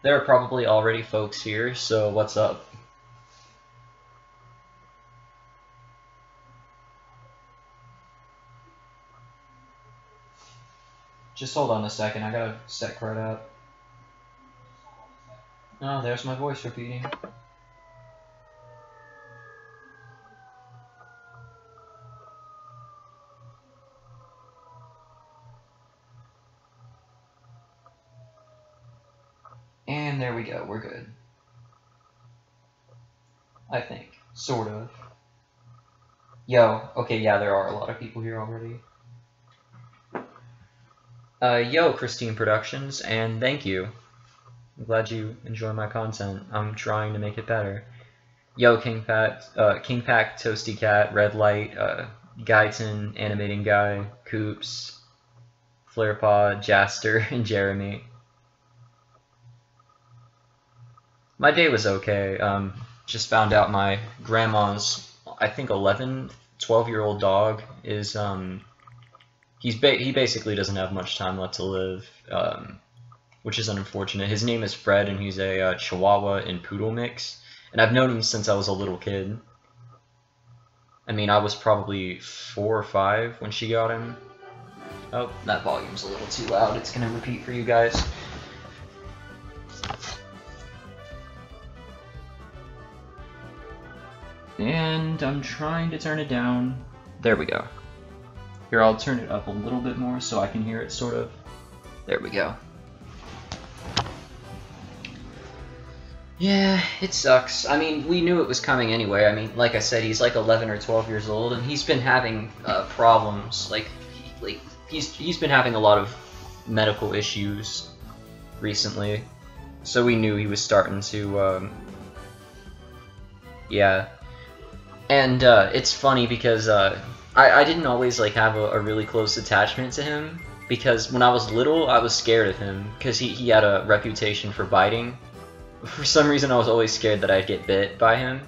There are probably already folks here, so what's up? Just hold on a second, I gotta set card up. Oh, there's my voice repeating. And there we go, we're good. I think. Sort of. Yo, okay, yeah, there are a lot of people here already. Yo, Christine Productions, and thank you. I'm glad you enjoy my content. I'm trying to make it better. Yo, King Pack, Toasty Cat, Red Light, Guyton, Animating Guy, Coops, Flarepod, Jaster, and Jeremy. My day was okay. Just found out my grandma's, I think 12-year-old dog is, he basically doesn't have much time left to live, which is unfortunate. His name is Fred, and he's a Chihuahua and Poodle mix, and I've known him since I was a little kid. I mean, I was probably 4 or 5 when she got him. Oh, that volume's a little too loud. It's gonna repeat for you guys. And I'm trying to turn it down. There we go. Here, I'll turn it up a little bit more so I can hear it, sort of. There we go. Yeah, it sucks. I mean, we knew it was coming anyway. I mean, like I said, he's like 11 or 12 years old, and he's been having problems. He's been having a lot of medical issues recently. So we knew he was starting to, yeah. And it's funny because I didn't always like have a really close attachment to him, because when I was little I was scared of him because he had a reputation for biting. For some reason I was always scared that I'd get bit by him,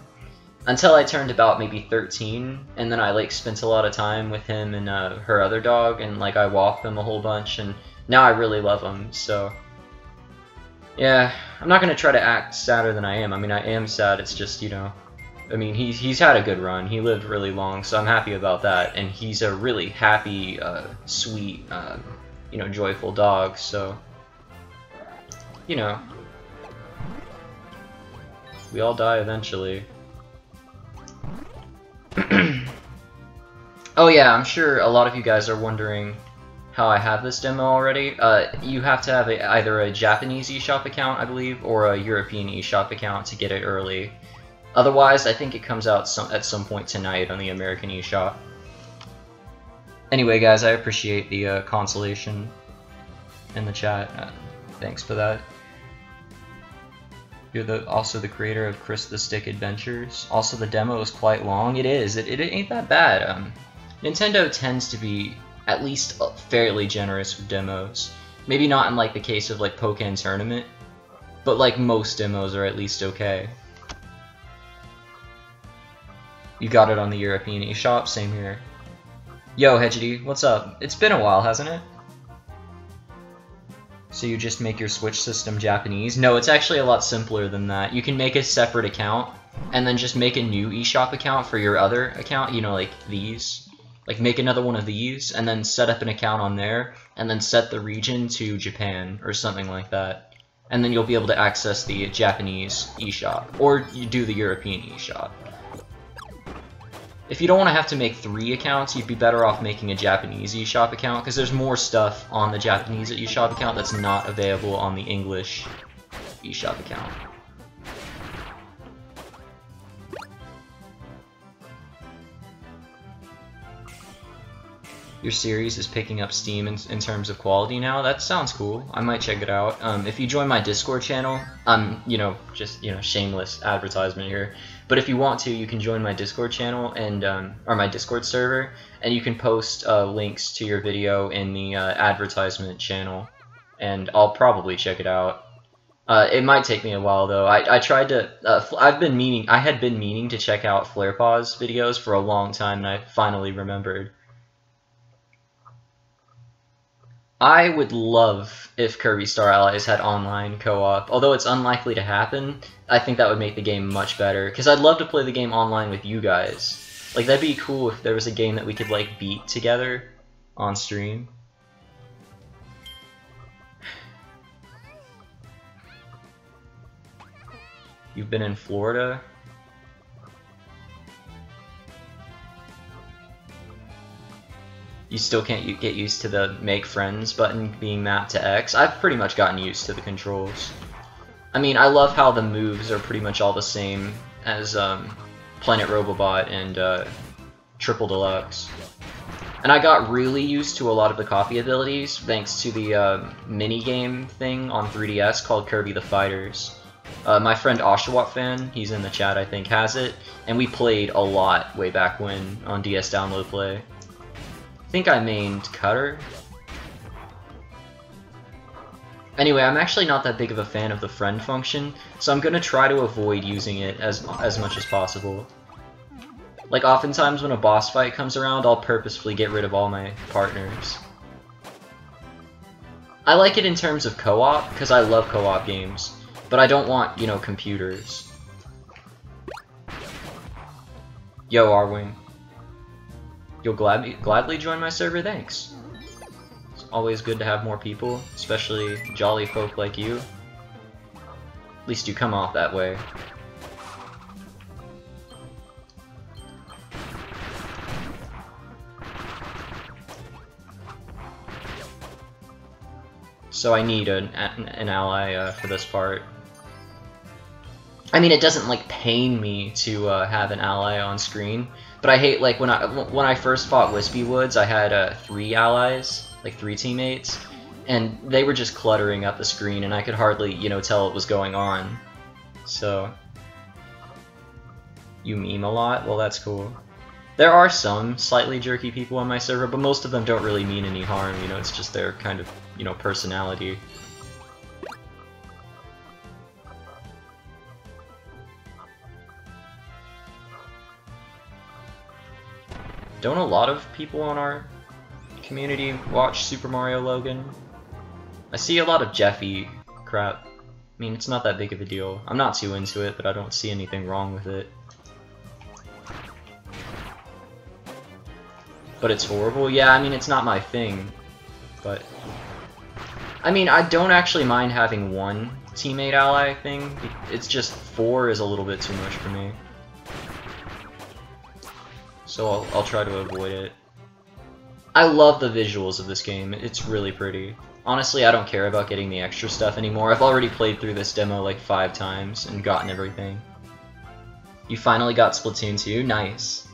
until I turned about maybe 13, and then I like spent a lot of time with him and her other dog, and like I walked them a whole bunch, and now I really love him. So yeah, I'm not gonna try to act sadder than I am. I mean, I am sad. It's just, you know, I mean, he's had a good run. He lived really long, so I'm happy about that. And he's a really happy, sweet, you know, joyful dog. So, you know, we all die eventually. Oh yeah, I'm sure a lot of you guys are wondering how I have this demo already. You have to have either a Japanese eShop account, I believe, or a European eShop account to get it early. Otherwise, I think it comes out at some point tonight on the American eShop. Anyway, guys, I appreciate the consolation in the chat. Thanks for that. You're also the creator of Chris the Stick Adventures. Also, the demo is quite long. It is. It ain't that bad. Nintendo tends to be at least fairly generous with demos. Maybe not in like the case of like Pokken Tournament, but like most demos are at least okay. You got it on the European eShop? Same here. Yo, Hedgety, what's up? It's been a while, hasn't it? So you just make your Switch system Japanese? No, it's actually a lot simpler than that. You can make a separate account, and then just make a new eShop account for your other account, you know, like these. Like, make another one of these, and then set up an account on there, and then set the region to Japan, or something like that. And then you'll be able to access the Japanese eShop, or you do the European eShop. If you don't want to have to make 3 accounts, you'd be better off making a Japanese eShop account, because there's more stuff on the Japanese eShop account that's not available on the English eShop account. Your series is picking up steam in terms of quality now? That sounds cool. I might check it out. If you join my Discord channel, you know, just, you know, shameless advertisement here. But if you want to, you can join my Discord channel and or my Discord server, and you can post links to your video in the advertisement channel, and I'll probably check it out. It might take me a while though. I tried to. I had been meaning to check out Flarepaw's videos for a long time, and I finally remembered. I would love if Kirby Star Allies had online co-op. Although it's unlikely to happen, I think that would make the game much better. Because I'd love to play the game online with you guys. Like, that'd be cool if there was a game that we could, like, beat together on stream. You've been in Florida? You still can't get used to the make friends button being mapped to X. I've pretty much gotten used to the controls. I mean, I love how the moves are pretty much all the same as Planet Robobot and Triple Deluxe. And I got really used to a lot of the copy abilities thanks to the mini-game thing on 3DS called Kirby the Fighters. My friend Oshawott Fan, he's in the chat I think, has it, and we played a lot way back when on DS Download Play. I think I mained Cutter. Anyway, I'm actually not that big of a fan of the friend function, so I'm gonna try to avoid using it as much as possible. Like, oftentimes when a boss fight comes around, I'll purposefully get rid of all my partners. I like it in terms of co-op, because I love co-op games, but I don't want, you know, computers. Yo, Arwing. You'll gladly join my server? Thanks. It's always good to have more people, especially jolly folk like you. At least you come off that way. So I need an ally for this part. I mean, it doesn't like pain me to have an ally on screen, but I hate like when I first fought Wispy Woods, I had 3 allies, like 3 teammates, and they were just cluttering up the screen, and I could hardly, you know, tell what was going on. So you meme a lot? Well, that's cool. There are some slightly jerky people on my server, but most of them don't really mean any harm, you know, it's just their kind of, you know, personality. Don't a lot of people on our community watch Super Mario Logan? I see a lot of Jeffy crap. I mean, it's not that big of a deal. I'm not too into it, but I don't see anything wrong with it. But it's horrible? Yeah, I mean, it's not my thing. But I mean, I don't actually mind having 1 teammate ally thing. It's just 4 is a little bit too much for me. So I'll try to avoid it. I love the visuals of this game. It's really pretty. Honestly, I don't care about getting the extra stuff anymore. I've already played through this demo like 5 times and gotten everything. You finally got Splatoon 2? Nice.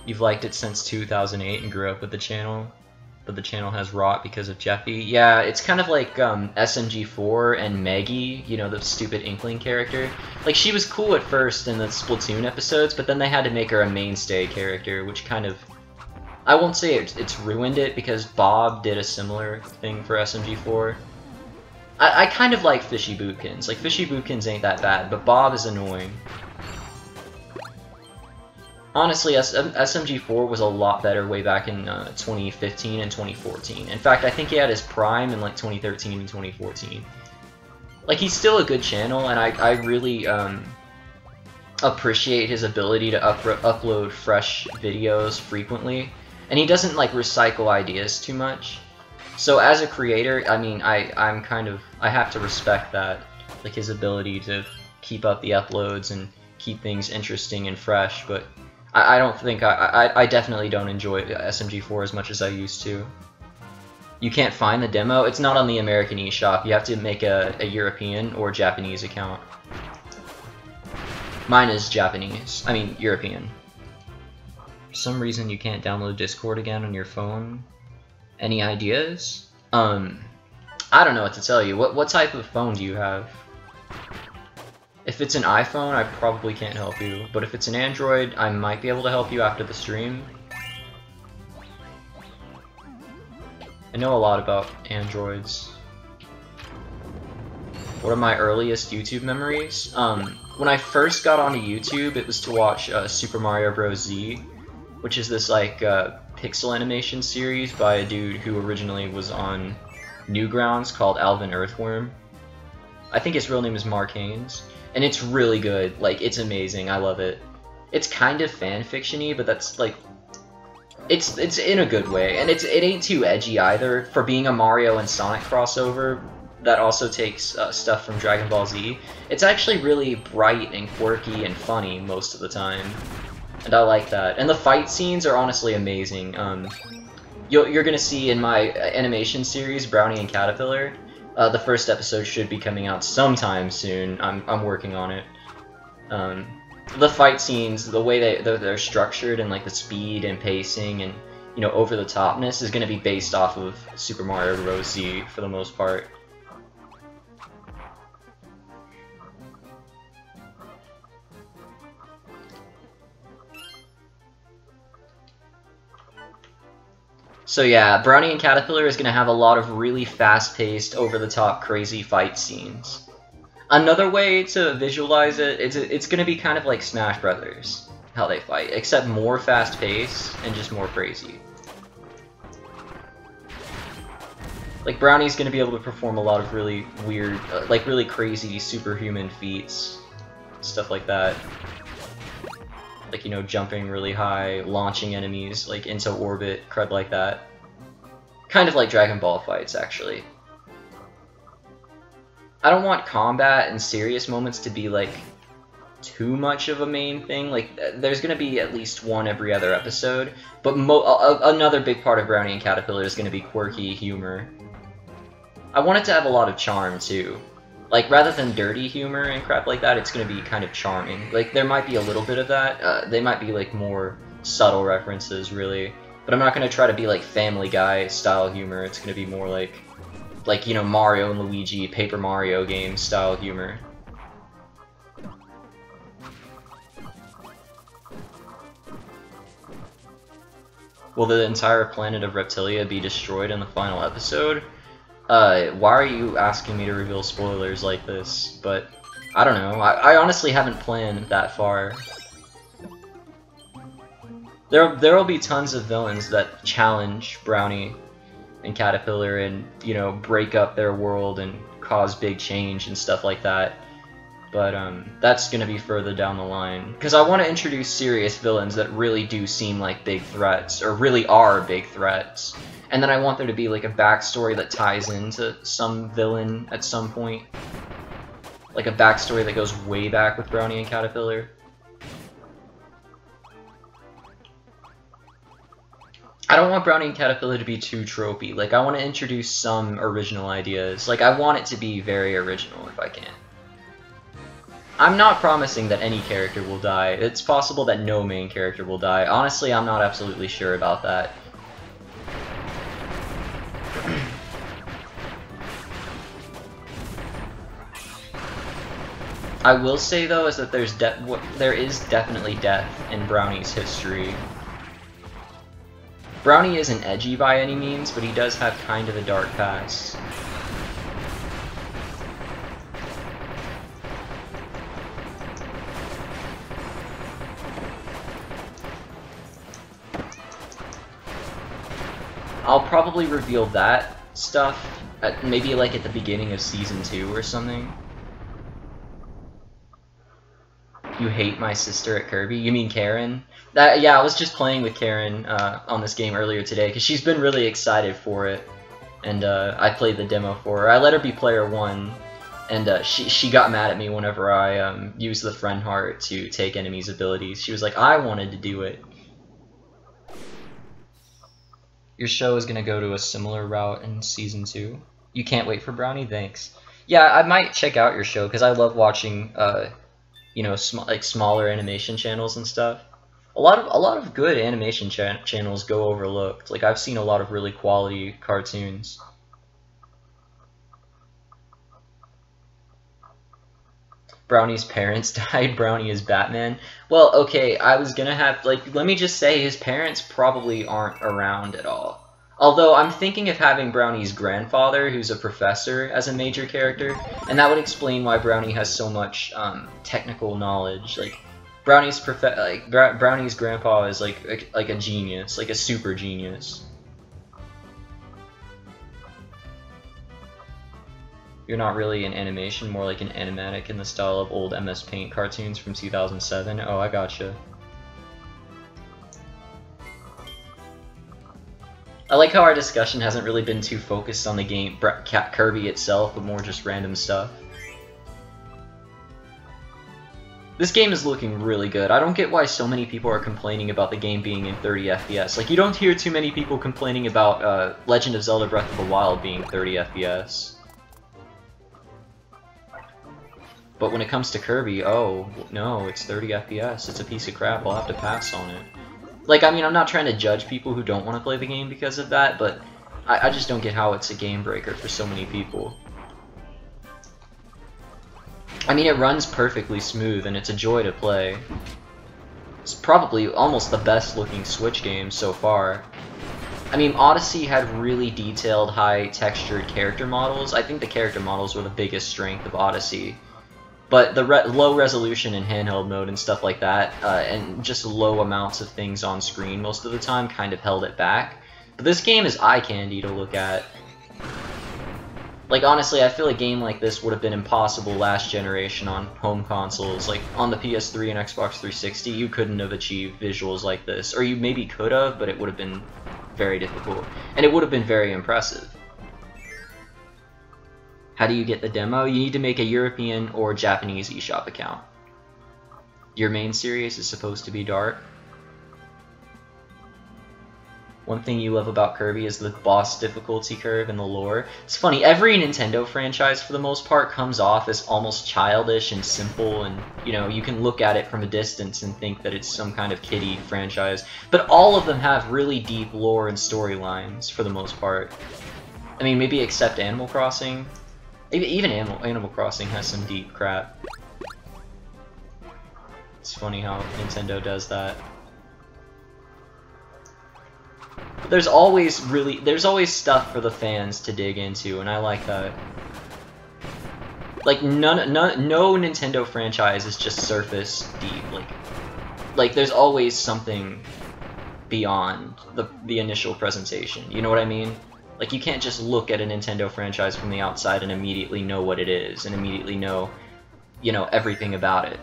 You've liked it since 2008 and grew up with the channel, but the channel has rot because of Jeffy. Yeah, it's kind of like SMG4 and Maggie, you know, the stupid Inkling character. Like, she was cool at first in the Splatoon episodes, but then they had to make her a mainstay character, which kind of... I won't say it's ruined it, because Bob did a similar thing for SMG4. I kind of like Fishy Bootkins. Like, Fishy Bootkins ain't that bad, but Bob is annoying. Honestly, SMG4 was a lot better way back in 2015 and 2014. In fact, I think he had his prime in like 2013 and 2014. Like, he's still a good channel, and I really appreciate his ability to upload fresh videos frequently. And he doesn't like recycle ideas too much. So as a creator, I mean, I have to respect that, like his ability to keep up the uploads and keep things interesting and fresh, but I don't think I definitely don't enjoy SMG4 as much as I used to. You can't find the demo? It's not on the American eShop. You have to make a European or Japanese account. Mine is Japanese. I mean, European. For some reason you can't download Discord again on your phone. Any ideas? I don't know what to tell you. What type of phone do you have? If it's an iPhone, I probably can't help you, but if it's an Android, I might be able to help you after the stream. I know a lot about Androids. What are my earliest YouTube memories? When I first got onto YouTube, it was to watch Super Mario Bros. Z, which is this like pixel animation series by a dude who originally was on Newgrounds called Alvin Earthworm. I think his real name is Mark Haynes, and it's really good. Like, it's amazing. I love it. It's kind of fan fiction-y, but that's like, it's in a good way, and it ain't too edgy either for being a Mario and Sonic crossover that also takes stuff from Dragon Ball Z. It's actually really bright and quirky and funny most of the time, and I like that. And the fight scenes are honestly amazing. You're gonna see in my animation series, Brownie and Caterpillar, the first episode should be coming out sometime soon. I'm working on it. The fight scenes, the way they're structured, and like the speed and pacing and, you know, over the topness is gonna be based off of Super Mario Bros. Z for the most part. So yeah, Brownie and Caterpillar is going to have a lot of really fast-paced, over-the-top, crazy fight scenes. Another way to visualize it, it's going to be kind of like Smash Brothers, how they fight, except more fast-paced and just more crazy. Like, Brownie's going to be able to perform a lot of really weird, like really crazy superhuman feats, stuff like that. Like, you know, jumping really high, launching enemies, like, into orbit, crud like that. Kind of like Dragon Ball fights, actually. I don't want combat and serious moments to be, like, too much of a main thing. Like, there's gonna be at least one every other episode, but another big part of Brownie and Caterpillar is gonna be quirky humor. I want it to have a lot of charm, too. Like, rather than dirty humor and crap like that, it's gonna be kind of charming. Like, there might be a little bit of that. They might be, like, more subtle references, really. But I'm not gonna try to be, like, Family Guy style humor. It's gonna be more like, you know, Mario and Luigi, Paper Mario game style humor. Will the entire planet of Reptilia be destroyed in the final episode? Why are you asking me to reveal spoilers like this? But, I don't know. I honestly haven't planned that far. There'll be tons of villains that challenge Brownie and Caterpillar and, you know, break up their world and cause big change and stuff like that. But, that's gonna be further down the line. Because I want to introduce serious villains that really do seem like big threats, or really are big threats. And then I want there to be, like, a backstory that ties into some villain at some point. Like a backstory that goes way back with Brownie and Caterpillar. I don't want Brownie and Caterpillar to be too tropey. Like, I want to introduce some original ideas. Like, I want it to be very original if I can. I'm not promising that any character will die. It's possible that no main character will die. Honestly, I'm not absolutely sure about that. I will say, though, is that there is definitely death in Brownie's history. Brownie isn't edgy by any means, but he does have kind of a dark past. I'll probably reveal that stuff maybe like at the beginning of Season 2 or something. You hate my sister at Kirby? You mean Karen? Yeah, I was just playing with Karen on this game earlier today, because she's been really excited for it. And I played the demo for her. I let her be player 1, and she got mad at me whenever I used the friend heart to take enemies' abilities. She was like, I wanted to do it. Your show is going to go to a similar route in Season 2. You can't wait for Brownie? Thanks. Yeah, I might check out your show, because I love watching, you know, like smaller animation channels and stuff. A lot of good animation channels go overlooked. Like, I've seen a lot of really quality cartoons. Brownie's parents died. Brownie is Batman. Well, okay, I was gonna have, like, let me just say his parents probably aren't around at all. Although I'm thinking of having Brownie's grandfather, who's a professor, as a major character, and that would explain why Brownie has so much technical knowledge. Like Brownie's Brownie's grandpa is like a genius, like a super genius. You're not really an animation, more like an animatic in the style of old MS Paint cartoons from 2007. Oh, I gotcha. I like how our discussion hasn't really been too focused on the game, Kirby itself, but more just random stuff. This game is looking really good. I don't get why so many people are complaining about the game being in 30 FPS. Like, you don't hear too many people complaining about Legend of Zelda Breath of the Wild being 30 FPS. But when it comes to Kirby, oh, no, it's 30 FPS. It's a piece of crap. I'll have to pass on it. Like, I mean, I'm not trying to judge people who don't want to play the game because of that, but I just don't get how it's a game breaker for so many people. I mean, it runs perfectly smooth, and it's a joy to play. It's probably almost the best looking Switch game so far. I mean, Odyssey had really detailed, high-textured character models. I think the character models were the biggest strength of Odyssey. But the low resolution in handheld mode and stuff like that, and just low amounts of things on screen most of the time kind of held it back. But this game is eye candy to look at. Like, honestly, I feel a game like this would have been impossible last generation on home consoles. Like, on the PS3 and Xbox 360, you couldn't have achieved visuals like this. Or you maybe could have, but it would have been very difficult. And it would have been very impressive. How do you get the demo? You need to make a European or Japanese eShop account. Your main series is supposed to be dark. One thing you love about Kirby is the boss difficulty curve and the lore. It's funny, every Nintendo franchise for the most part comes off as almost childish and simple, and you know, you can look at it from a distance and think that it's some kind of kiddie franchise. But all of them have really deep lore and storylines for the most part. I mean, maybe except Animal Crossing. Even Animal Crossing has some deep crap. It's funny how Nintendo does that. But there's always stuff for the fans to dig into, and I like that. Like no Nintendo franchise is just surface deep. Like there's always something beyond the initial presentation. You know what I mean? Like, you can't just look at a Nintendo franchise from the outside and immediately know what it is, and immediately know, you know, everything about it.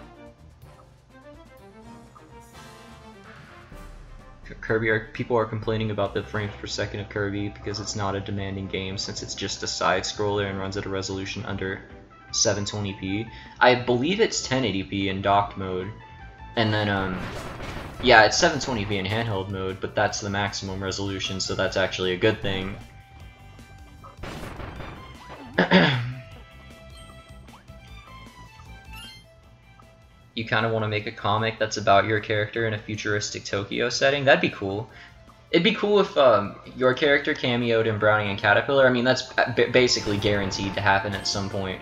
People are complaining about the frames per second of Kirby because it's not a demanding game since it's just a side-scroller and runs at a resolution under 720p. I believe it's 1080p in docked mode, and then, yeah, it's 720p in handheld mode, but that's the maximum resolution, so that's actually a good thing. You kind of want to make a comic that's about your character in a futuristic Tokyo setting? That'd be cool. It'd be cool if your character cameoed in Brownie and Caterpillar. I mean, that's basically guaranteed to happen at some point.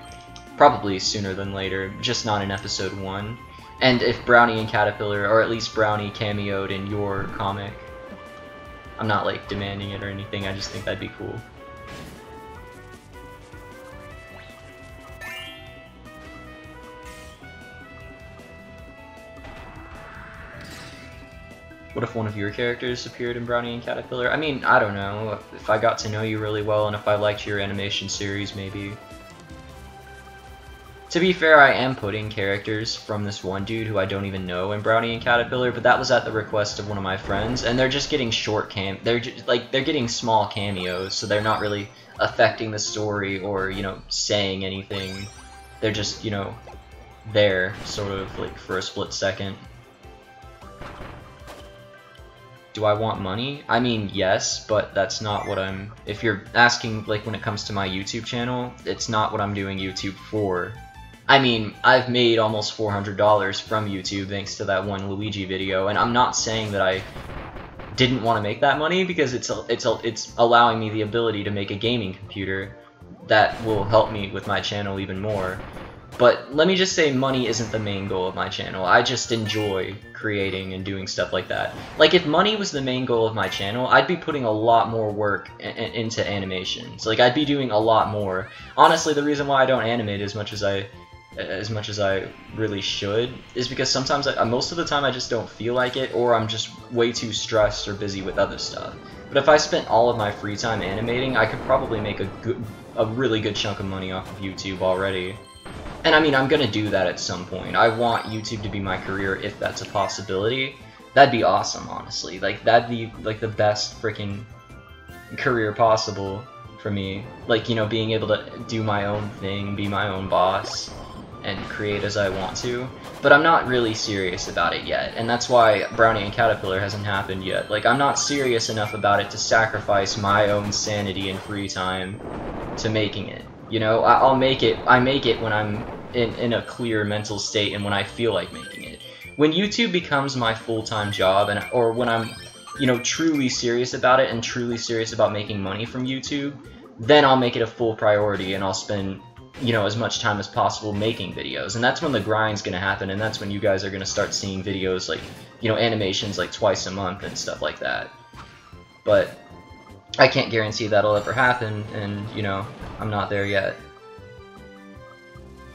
Probably sooner than later, just not in episode 1. And if Brownie and Caterpillar, or at least Brownie, cameoed in your comic. I'm not, like, demanding it or anything, I just think that'd be cool. What if one of your characters appeared in Brownie and Caterpillar? I mean, I don't know. If I got to know you really well and if I liked your animation series, maybe. To be fair, I am putting characters from this one dude who I don't even know in Brownie and Caterpillar, but that was at the request of one of my friends, and they're just getting they're getting small cameos, so they're not really affecting the story or, you know, saying anything. They're just, you know, there, sort of, like, for a split second. Do I want money? I mean, yes, but that's not what I'm... If you're asking, like, when it comes to my YouTube channel, it's not what I'm doing YouTube for. I mean, I've made almost $400 from YouTube thanks to that one Luigi video, and I'm not saying that I didn't want to make that money, because it's allowing me the ability to make a gaming computer that will help me with my channel even more. But let me just say money isn't the main goal of my channel. I just enjoy creating and doing stuff like that. Like, if money was the main goal of my channel, I'd be putting a lot more work into animations. Like, I'd be doing a lot more. Honestly, the reason why I don't animate as much as I really should is because sometimes, most of the time, I just don't feel like it, or I'm just way too stressed or busy with other stuff. But if I spent all of my free time animating, I could probably make a really good chunk of money off of YouTube already. And I mean, I'm gonna do that at some point. I want YouTube to be my career if that's a possibility. That'd be awesome, honestly. Like, that'd be, like, the best freaking career possible for me. Like, you know, being able to do my own thing, be my own boss, and create as I want to. But I'm not really serious about it yet, and that's why Brownie and Caterpillar hasn't happened yet. Like, I'm not serious enough about it to sacrifice my own sanity and free time to making it. You know, I make it when I'm in a clear mental state and when I feel like making it. When YouTube becomes my full-time job, or when I'm, you know, truly serious about it and truly serious about making money from YouTube, then I'll make it a full priority and I'll spend, you know, as much time as possible making videos. And that's when the grind's gonna happen, and that's when you guys are gonna start seeing videos like, you know, animations like twice a month and stuff like that. But I can't guarantee that'll ever happen, and, you know, I'm not there yet.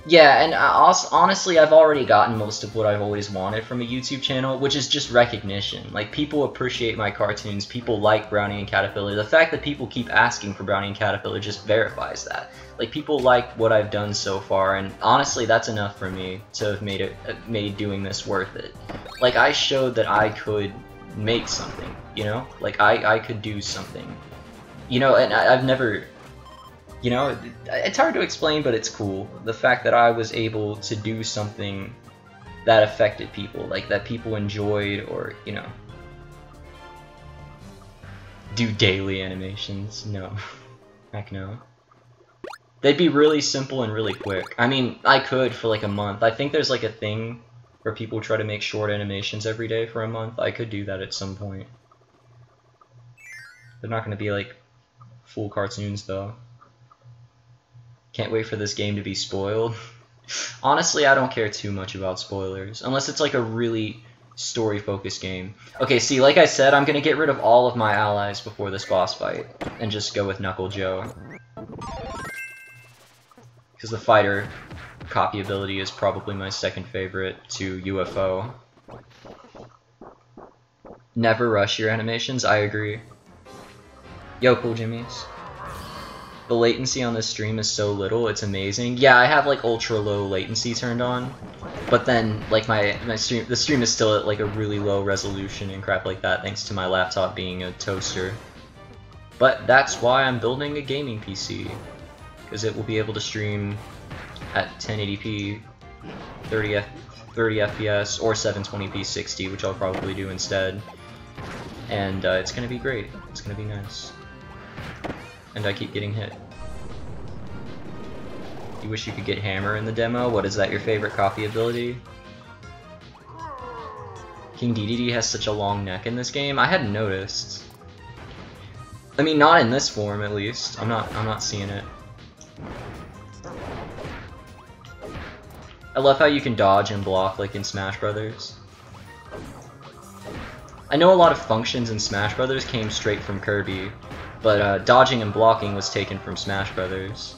Yeah, and honestly, I've already gotten most of what I've always wanted from a YouTube channel, which is just recognition. Like, people appreciate my cartoons, people like Brownie and Caterpillar. The fact that people keep asking for Brownie and Caterpillar just verifies that. Like, people like what I've done so far, and honestly, that's enough for me to have made doing this worth it. Like, I showed that I could make something, you know? Like, I could do something. You know, and I've never... You know, it's hard to explain, but it's cool. The fact that I was able to do something that affected people, like that people enjoyed, or, you know, do daily animations. No. Heck no. They'd be really simple and really quick. I mean, I could for like a month. I think there's like a thing where people try to make short animations every day for a month. I could do that at some point. They're not going to be like full cartoons though. Can't wait for this game to be spoiled. Honestly, I don't care too much about spoilers, unless it's like a really story-focused game. Okay, see, like I said, I'm gonna get rid of all of my allies before this boss fight, and just go with Knuckle Joe. Because the fighter copy ability is probably my second favorite to UFO. Never rush your animations, I agree. Yo, Cool Jimmies. The latency on this stream is so little, it's amazing. Yeah, I have like ultra low latency turned on, but then like the stream is still at like a really low resolution and crap like that, thanks to my laptop being a toaster. But that's why I'm building a gaming PC, because it will be able to stream at 1080p, 30 FPS, or 720p 60, which I'll probably do instead. And it's gonna be great. It's gonna be nice. And I keep getting hit. You wish you could get Hammer in the demo? What is that, your favorite copy ability? King Dedede has such a long neck in this game? I hadn't noticed. I mean, not in this form, at least. I'm not seeing it. I love how you can dodge and block like in Smash Brothers. I know a lot of functions in Smash Brothers came straight from Kirby, but dodging and blocking was taken from Smash Brothers.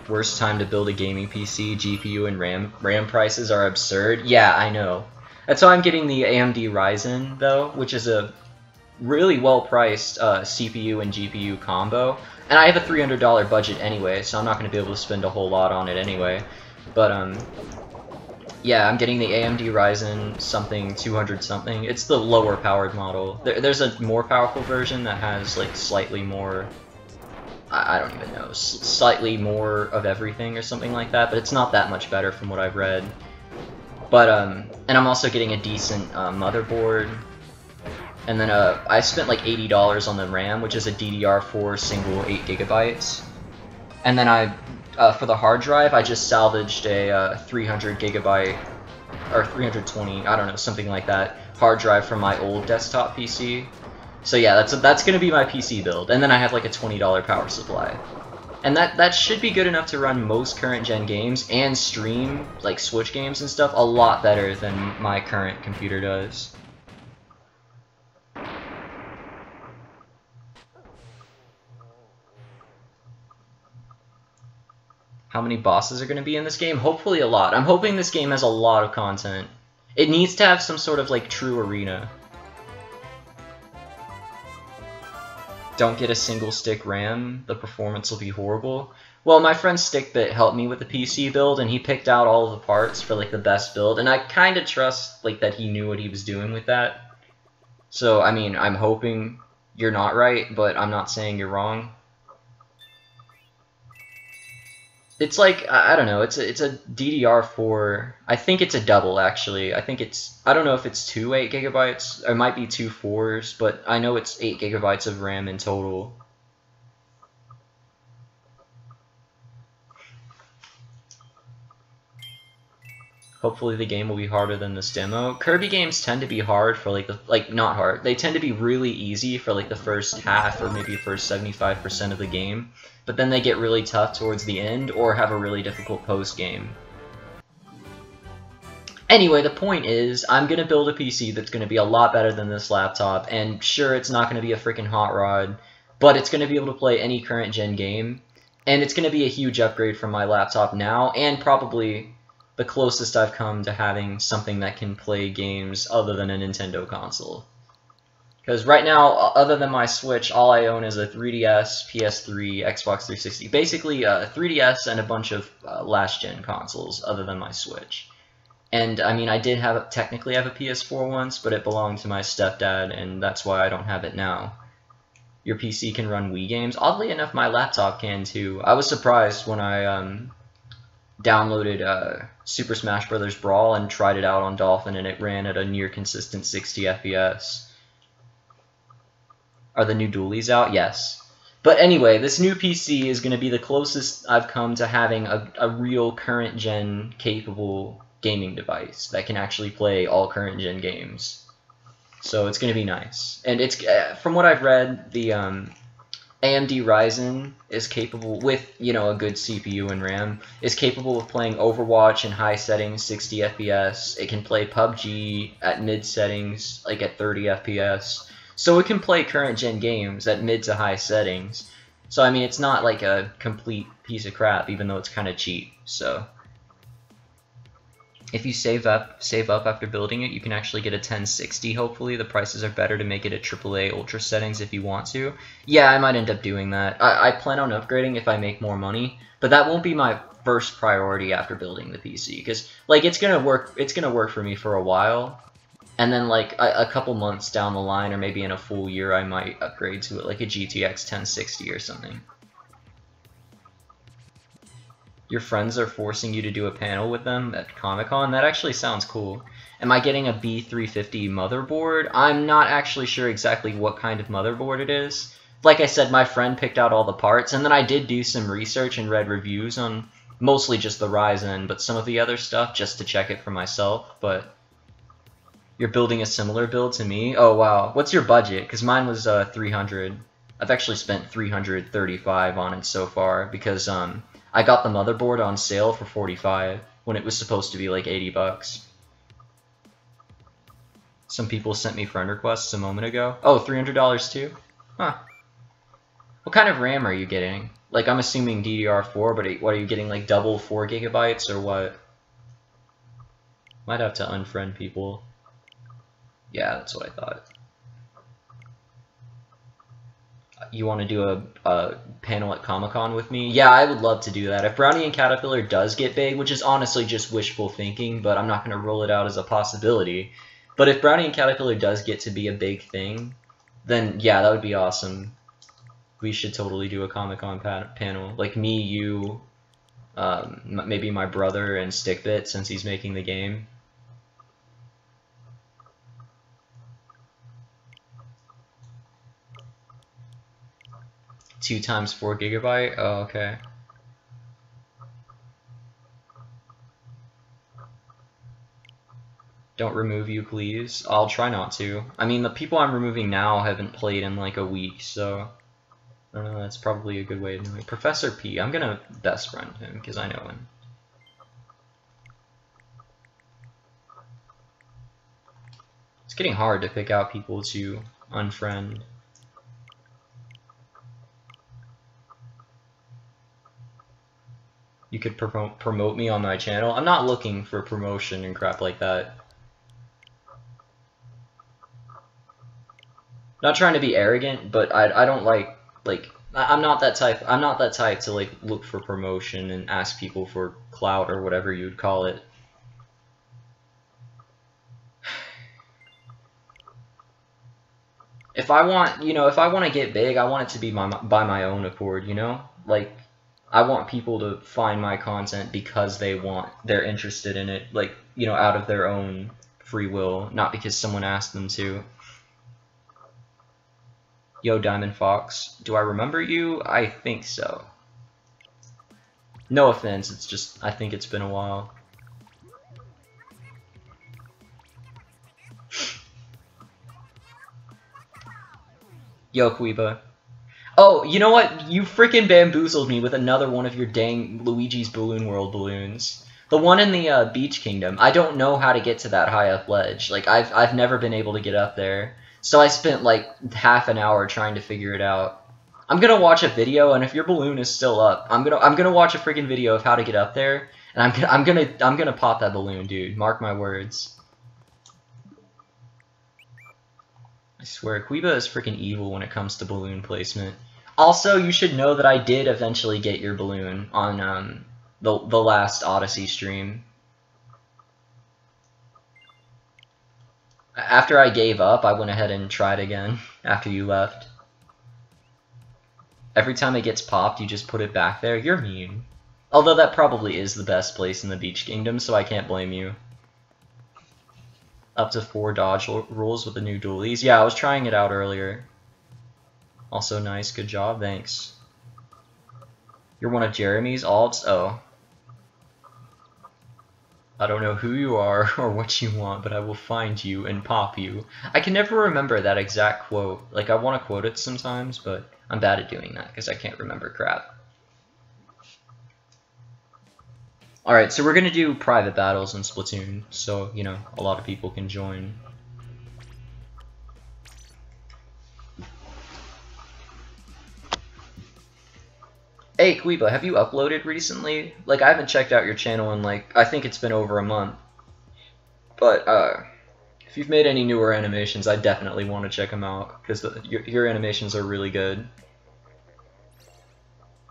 Worst time to build a gaming PC, GPU and RAM prices are absurd. Yeah, I know. That's why I'm getting the AMD Ryzen, though, which is a really well-priced CPU and GPU combo. And I have a $300 budget anyway, so I'm not going to be able to spend a whole lot on it anyway. But, yeah, I'm getting the AMD Ryzen something 200 something. It's the lower powered model. There's a more powerful version that has like slightly more, I don't even know, slightly more of everything or something like that, but it's not that much better from what I've read. But and I'm also getting a decent motherboard. And then I spent like $80 on the RAM, which is a DDR4 single 8 gigabytes. And then for the hard drive, I just salvaged a 300 gigabyte, or 320, I don't know, something like that, hard drive from my old desktop PC. So yeah, that's gonna be my PC build, and then I have like a $20 power supply. And that should be good enough to run most current gen games and stream like Switch games and stuff a lot better than my current computer does. How many bosses are going to be in this game? Hopefully a lot. I'm hoping this game has a lot of content. It needs to have some sort of like true arena. Don't get a single stick RAM, the performance will be horrible. Well, my friend Stickbit helped me with the PC build, and he picked out all of the parts for like the best build, and I kind of trust like that he knew what he was doing with that. So, I mean, I'm hoping you're not right, but I'm not saying you're wrong. It's like, I don't know, it's a DDR4, I think it's a double actually. I don't know if it's two 8 gigabytes, or it might be two 4s, but I know it's 8 gigabytes of RAM in total. Hopefully the game will be harder than this demo. Kirby games tend to be hard for not hard. They tend to be really easy for like the first half or maybe first 75% of the game, but then they get really tough towards the end or have a really difficult post game. Anyway, the point is, I'm gonna build a PC that's gonna be a lot better than this laptop, and sure, it's not gonna be a freaking hot rod, but it's gonna be able to play any current gen game, and it's gonna be a huge upgrade from my laptop now, and probably the closest I've come to having something that can play games other than a Nintendo console. Because right now, other than my Switch, all I own is a 3DS, PS3, Xbox 360. Basically, 3DS and a bunch of last-gen consoles other than my Switch. And, I mean, I did technically have a PS4 once, but it belonged to my stepdad, and that's why I don't have it now. Your PC can run Wii games. Oddly enough, my laptop can, too. I was surprised when I downloaded Super Smash Bros. Brawl and tried it out on Dolphin, and it ran at a near consistent 60 FPS. Are the new dualies out? Yes. But anyway, this new PC is going to be the closest I've come to having a real current-gen capable gaming device that can actually play all current-gen games. So it's going to be nice. And it's from what I've read, the AMD Ryzen is capable, with, you know, a good CPU and RAM, is capable of playing Overwatch in high settings, 60 FPS. It can play PUBG at mid settings, like at 30 FPS. So it can play current-gen games at mid to high settings. So, I mean, it's not like a complete piece of crap, even though it's kind of cheap. So, if you save up after building it, you can actually get a 1060, hopefully. The prices are better to make it at AAA Ultra settings if you want to. Yeah, I might end up doing that. I plan on upgrading if I make more money, but that won't be my first priority after building the PC, because, like, it's gonna work for me for a while, and then, like, a couple months down the line, or maybe in a full year, I might upgrade to it, like a GTX 1060 or something. Your friends are forcing you to do a panel with them at Comic-Con? That actually sounds cool. Am I getting a B350 motherboard? I'm not actually sure exactly what kind of motherboard it is. Like I said, my friend picked out all the parts, and then I did do some research and read reviews on mostly just the Ryzen, but some of the other stuff just to check it for myself. But you're building a similar build to me? Oh wow. What's your budget? Because mine was 300. I've actually spent 335 on it so far, because I got the motherboard on sale for 45 when it was supposed to be like 80 bucks. Some people sent me friend requests a moment ago. Oh, $300 too? Huh. What kind of RAM are you getting? Like, I'm assuming DDR4, but what are you getting, like double 4 gigabytes or what? Might have to unfriend people. Yeah, that's what I thought. You want to do a panel at Comic-Con with me? Yeah, I would love to do that. If Brownie and Caterpillar does get big, which is honestly just wishful thinking, but I'm not going to rule it out as a possibility. But if Brownie and Caterpillar does get to be a big thing, then yeah, that would be awesome. We should totally do a Comic-Con panel. Like me, you, maybe my brother and Stickbit, since he's making the game. Two times 4 gigabyte? Oh, okay. Don't remove you, please. I'll try not to. I mean, the people I'm removing now haven't played in like a week, so I don't know, that's probably a good way to know it. Professor P, I'm gonna best friend him because I know him. It's getting hard to pick out people to unfriend. You could promote me on my channel. I'm not looking for promotion and crap like that. Not trying to be arrogant, but I don't like I'm not that type. I'm not that type to like look for promotion and ask people for clout or whatever you'd call it. If I want, if I want to get big, I want it to be by my own accord, Like, I want people to find my content because they're interested in it, like, out of their own free will, not because someone asked them to. Yo, Diamond Fox, do I remember you? I think so. No offense, it's just, I think it's been a while. Yo, Quiba. Oh, you know what? You freaking bamboozled me with another one of your dang Luigi's Balloon World balloons. The one in the Beach Kingdom. I don't know how to get to that high up ledge. Like, I've never been able to get up there. So I spent like half an hour trying to figure it out. I'm gonna watch a video, and if your balloon is still up, I'm gonna watch a freaking video of how to get up there, and I'm gonna pop that balloon, dude. Mark my words. I swear, Quiba is freaking evil when it comes to balloon placement. Also, you should know that I did eventually get your balloon on the last Odyssey stream. After I gave up, I went ahead and tried again after you left. Every time it gets popped, you just put it back there. You're mean. Although that probably is the best place in the Beach Kingdom, so I can't blame you. Up to 4 dodge rules with the new dualies. Yeah, I was trying it out earlier. Also nice, good job, thanks. You're one of Jeremy's alts? Oh. I don't know who you are or what you want, but I will find you and pop you. I can never remember that exact quote. Like, I want to quote it sometimes, but I'm bad at doing that because I can't remember crap. Alright, so we're going to do private battles in Splatoon, so, a lot of people can join. Hey, Quiba, have you uploaded recently? Like, I haven't checked out your channel in, I think it's been over a month. But, if you've made any newer animations, I definitely want to check them out, because your animations are really good.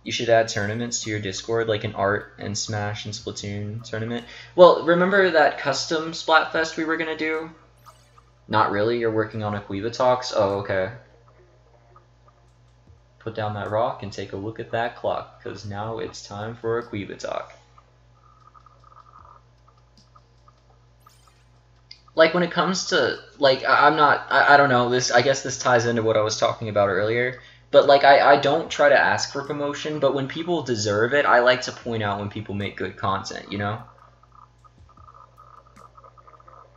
You should add tournaments to your Discord, like an Art and Smash and Splatoon tournament. Well, remember that custom Splatfest we were going to do? Not really, you're working on a Quiba Talks? Oh, okay. Put down that rock and take a look at that clock, because now it's time for a Quiba Talk. Like, when it comes to, I don't know, I guess this ties into what I was talking about earlier, but, I don't try to ask for promotion, but when people deserve it, I like to point out when people make good content,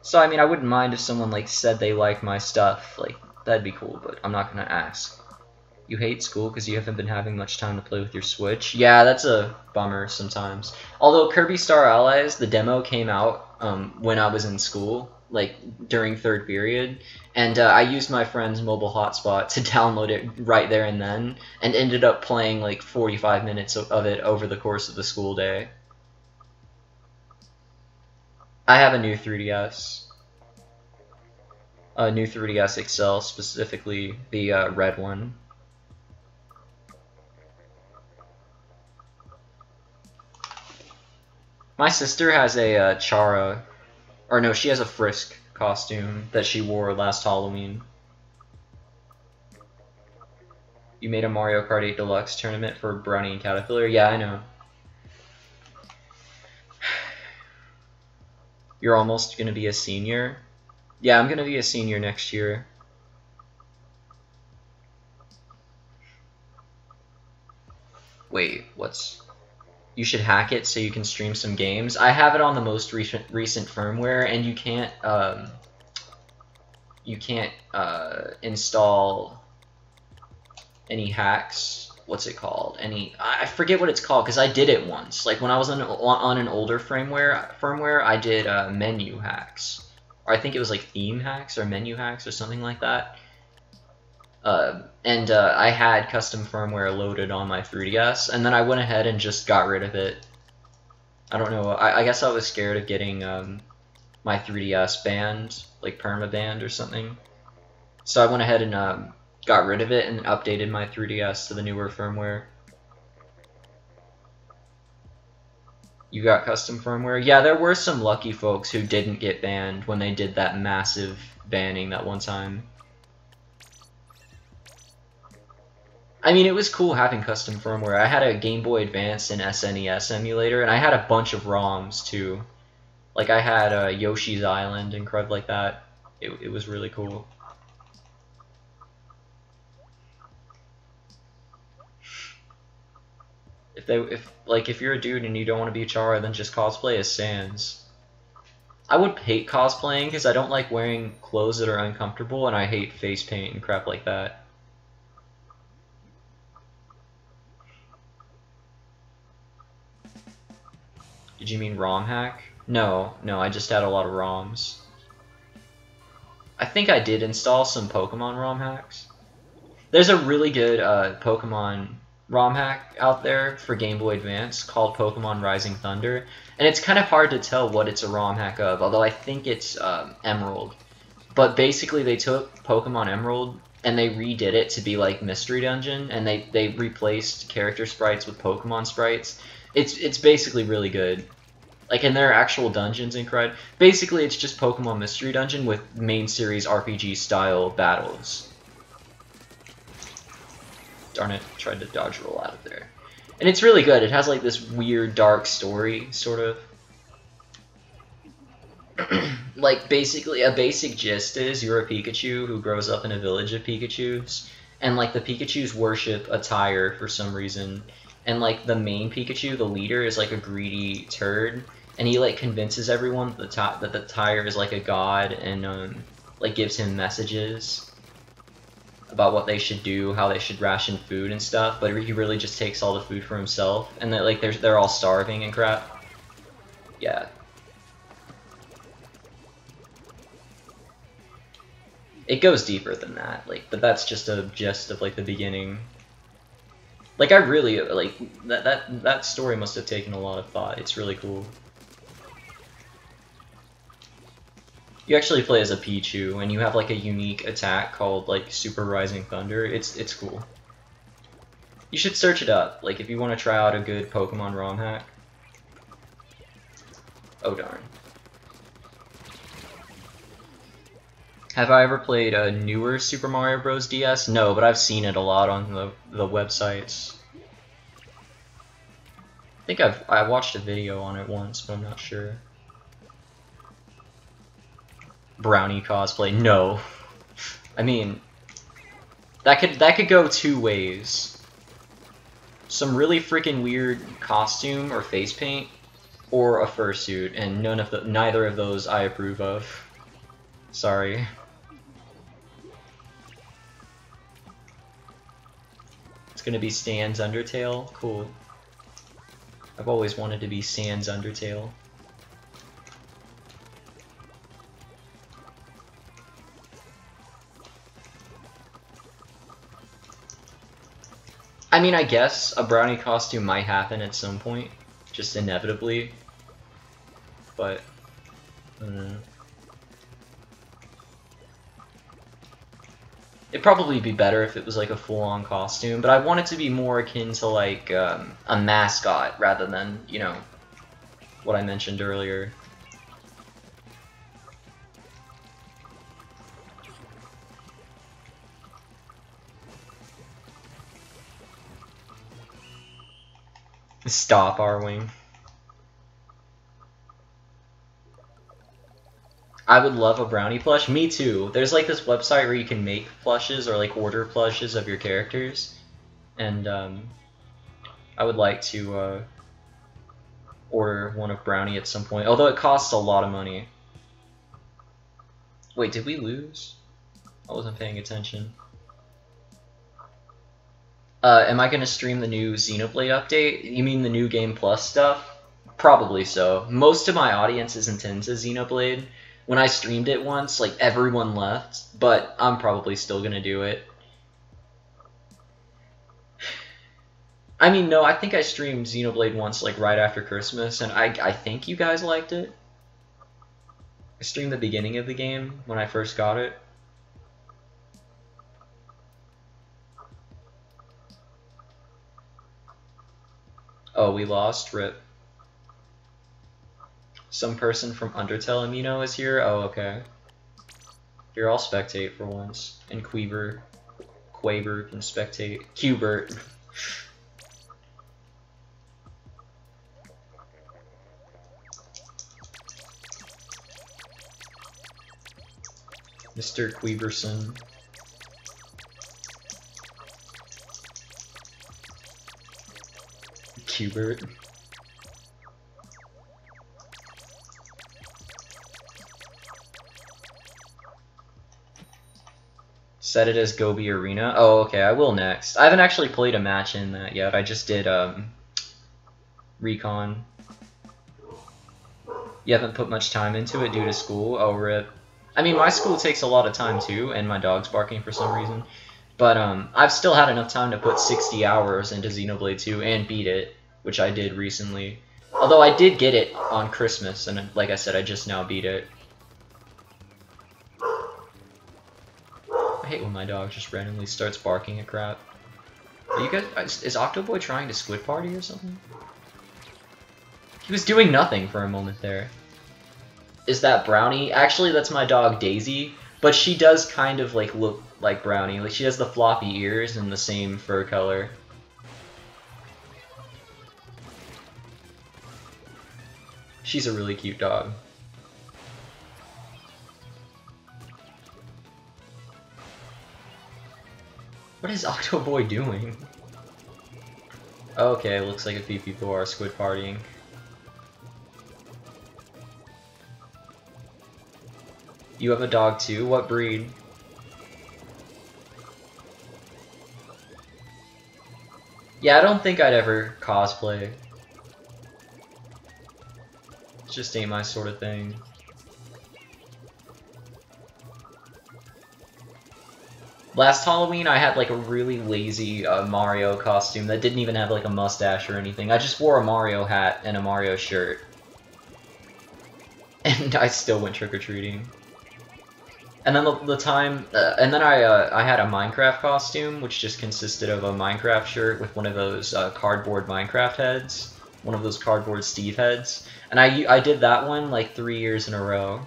So, I mean, I wouldn't mind if someone, said they like my stuff, that'd be cool, but I'm not gonna ask. You hate school because you haven't been having much time to play with your Switch? Yeah, that's a bummer sometimes. Although Kirby Star Allies, the demo came out when I was in school, during 3rd period, and I used my friend's mobile hotspot to download it right there and then, and ended up playing 45 minutes of it over the course of the school day. I have a new 3DS. A new 3DS XL, specifically the red one. My sister has a Chara, or no, she has a Frisk costume that she wore last Halloween. You made a Mario Kart 8 Deluxe tournament for Brownie and Caterpillar? Yeah, I know. You're almost gonna be a senior? Yeah, I'm gonna be a senior next year. Wait, what's... you should hack it so you can stream some games. I have it on the most recent firmware, and you can't install any hacks. What's it called? I forget what it's called because I did it once. Like when I was on an older firmware, I did menu hacks, or I think it was like theme hacks or menu hacks or something like that. I had custom firmware loaded on my 3DS, and then I went ahead and just got rid of it. I don't know. I guess I was scared of getting my 3DS banned, like perma-banned or something. So I went ahead and got rid of it and updated my 3DS to the newer firmware. You got custom firmware? Yeah, there were some lucky folks who didn't get banned when they did that massive banning that one time. I mean, it was cool having custom firmware. I had a Game Boy Advance and SNES emulator, and I had a bunch of ROMs too. Like I had Yoshi's Island and crud like that. It was really cool. If you're a dude and you don't want to be Chara, then just cosplay as Sans. I would hate cosplaying because I don't like wearing clothes that are uncomfortable, and I hate face paint and crap like that. Did you mean ROM hack? No, I just had a lot of ROMs. I think I did install some Pokemon ROM hacks. There's a really good Pokemon ROM hack out there for Game Boy Advance called Pokemon Rising Thunder, and it's kind of hard to tell what it's a ROM hack of, although I think it's Emerald. But basically they took Pokemon Emerald and they redid it to be like Mystery Dungeon, and they replaced character sprites with Pokemon sprites. It's basically really good. Like, and there are actual dungeons and crud. Basically, it's just Pokemon Mystery Dungeon with main series RPG style battles. Darn it, tried to dodge roll out of there. And it's really good. It has like this weird dark story, sort of. Like, basically, a basic gist is you're a Pikachu who grows up in a village of Pikachus, and like the Pikachus worship a tire for some reason. And like the main Pikachu, the leader, is like a greedy turd, and he like convinces everyone that the tire is like a god, and like gives him messages about what they should do, how they should ration food and stuff. But he really just takes all the food for himself, and that like they're all starving and crap. Yeah. It goes deeper than that, like, but that's just a gist of like the beginning. Like, I really, like, that story must have taken a lot of thought. It's really cool. You actually play as a Pichu, and you have, like, a unique attack called, like, Super Rising Thunder. It's cool. You should search it up, like, if you want to try out a good Pokemon ROM hack. Oh, darn. Have I ever played a newer Super Mario Bros. DS? No, but I've seen it a lot on the websites. I think I watched a video on it once, but I'm not sure. Brownie cosplay? No. I mean, that could go two ways. Some really freaking weird costume or face paint, or a fursuit, and neither of those I approve of. Sorry. It's gonna be Stan's Undertale? Cool. I've always wanted to be Stan's Undertale. I mean, I guess a brownie costume might happen at some point, just inevitably. But, I don't know. It'd probably be better if it was like a full-on costume, but I want it to be more akin to like a mascot rather than, you know, what I mentioned earlier. Stop, Arwing. I would love a brownie plush. Me too. There's like this website where you can make plushes or like order plushes of your characters, and I would like to order one of Brownie at some point, although it costs a lot of money. Wait, did we lose? I wasn't paying attention. Am I gonna stream the new Xenoblade update? You mean the new Game Plus stuff? Probably so. Most of my audience isn't into Xenoblade. When I streamed it once, like, everyone left, but I'm probably still gonna do it. I mean, no, I think I streamed Xenoblade once, like, right after Christmas, and I think you guys liked it. I streamed the beginning of the game when I first got it. Oh, we lost? RIP. Some person from Undertale Amino is here? Oh, okay. Here, I'll spectate for once. And Quaver can spectate. Qbert. Mr. Queverson. Qbert. Set it as Gobi Arena. Oh, okay, I will next. I haven't actually played a match in that yet. I just did Recon. You haven't put much time into it due to school? Oh, RIP. I mean, my school takes a lot of time too, and my dog's barking for some reason. But I've still had enough time to put 60 hours into Xenoblade 2 and beat it, which I did recently. Although I did get it on Christmas, and like I said, I just now beat it. I hate when my dog just randomly starts barking at crap. Are you guys? Is Octoboy trying to squid party or something? He was doing nothing for a moment there. Is that Brownie? Actually, that's my dog Daisy, but she does kind of like look like Brownie. Like, she has the floppy ears and the same fur color. She's a really cute dog. What is Octoboy doing? Okay, looks like a few people are squid partying. You have a dog too? What breed? Yeah, I don't think I'd ever cosplay. It just ain't my sort of thing. Last Halloween, I had like a really lazy Mario costume that didn't even have like a mustache or anything. I just wore a Mario hat and a Mario shirt. And I still went trick-or-treating. And then I had a Minecraft costume, which just consisted of a Minecraft shirt with one of those cardboard Minecraft heads, one of those cardboard Steve heads, and I did that one like 3 years in a row.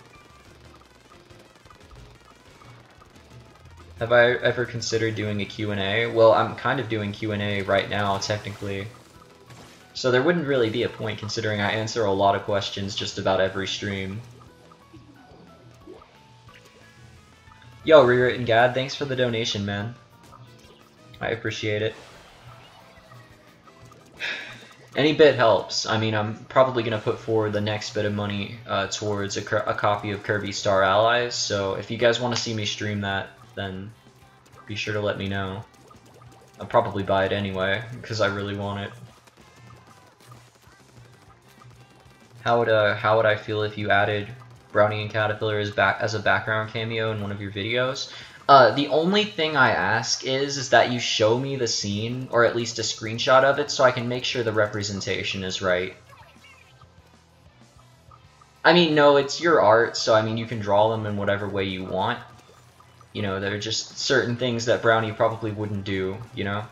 Have I ever considered doing a Q&A? Well, I'm kind of doing Q&A right now, technically. So there wouldn't really be a point considering I answer a lot of questions just about every stream. Yo, Rewritten Gad, thanks for the donation, man. I appreciate it. Any bit helps. I mean, I'm probably going to put forward the next bit of money towards a copy of Kirby Star Allies, so if you guys want to see me stream that, then be sure to let me know. I'll probably buy it anyway, because I really want it. How would I feel if you added Brownie and Caterpillar as a background cameo in one of your videos? The only thing I ask is that you show me the scene, or at least a screenshot of it, so I can make sure the representation is right. I mean, no, it's your art, so I mean, you can draw them in whatever way you want. You know, there are just certain things that Brownie probably wouldn't do, you know?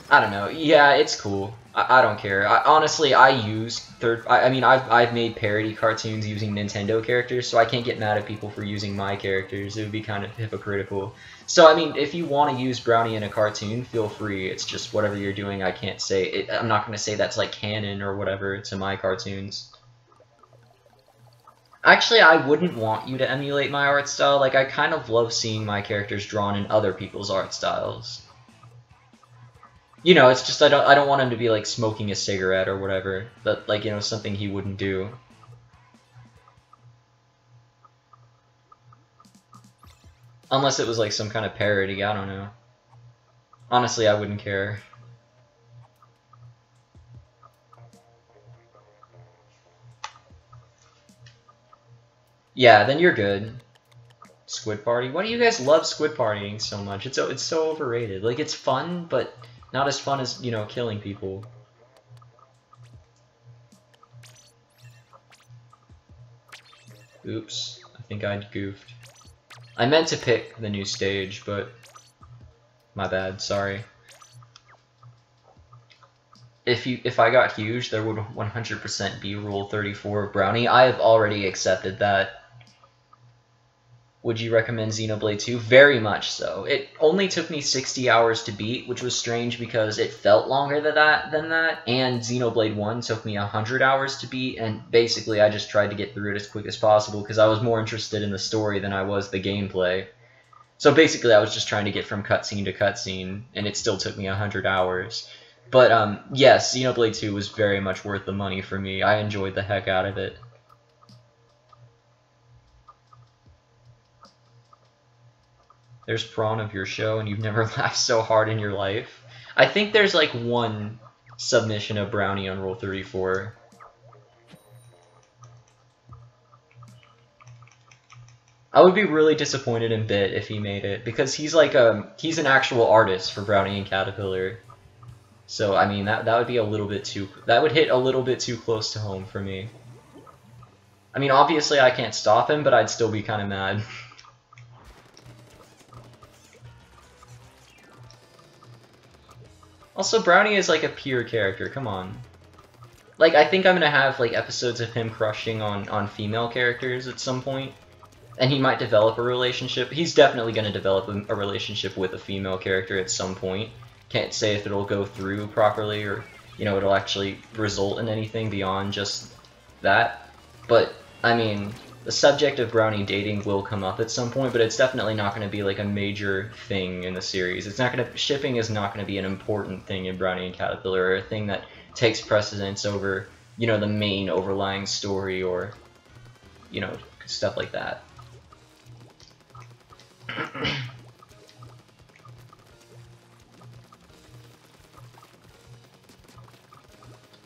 I don't know. Yeah, it's cool. I don't care. Honestly, I use I've made parody cartoons using Nintendo characters, so I can't get mad at people for using my characters. It would be kind of hypocritical. So, I mean, if you want to use Brownie in a cartoon, feel free. It's just whatever you're doing, I can't say. I'm not going to say that's like canon or whatever to my cartoons. Actually, I wouldn't want you to emulate my art style. Like, I kind of love seeing my characters drawn in other people's art styles. You know, it's just I don't want him to be like smoking a cigarette or whatever. But like, you know, something he wouldn't do. Unless it was like some kind of parody, I don't know. Honestly, I wouldn't care. Yeah, then you're good. Squid Party? Why do you guys love Squid Partying so much? It's so overrated. Like, it's fun, but not as fun as, you know, killing people. Oops, I think I goofed. I meant to pick the new stage, but my bad, sorry. If I got huge, there would 100% be Rule 34 Brownie. I have already accepted that. Would you recommend Xenoblade 2? Very much so. It only took me 60 hours to beat, which was strange because it felt longer than that, and Xenoblade 1 took me 100 hours to beat, and basically I just tried to get through it as quick as possible because I was more interested in the story than I was the gameplay. So basically I was just trying to get from cutscene to cutscene, and it still took me 100 hours. But yes, Xenoblade 2 was very much worth the money for me. I enjoyed the heck out of it. There's prawn of your show and you've never laughed so hard in your life. I think there's like one submission of Brownie on Rule 34. I would be really disappointed in Bit if he made it, because he's like he's an actual artist for Brownie and Caterpillar. So I mean that would be a little bit too, that would hit a little bit too close to home for me. I mean, obviously I can't stop him, but I'd still be kind of mad. Also, Brownie is like a pure character, come on. Like, I think I'm gonna have like episodes of him crushing on female characters at some point. And he might develop a relationship. He's definitely gonna develop a relationship with a female character at some point. Can't say if it'll go through properly or, you know, it'll actually result in anything beyond just that. But, I mean, the subject of Brownie dating will come up at some point, but it's definitely not going to be like a major thing in the series. It's not going to, shipping is not going to be an important thing in Brownie and Caterpillar, or a thing that takes precedence over, you know, the main overlying story or, you know, stuff like that.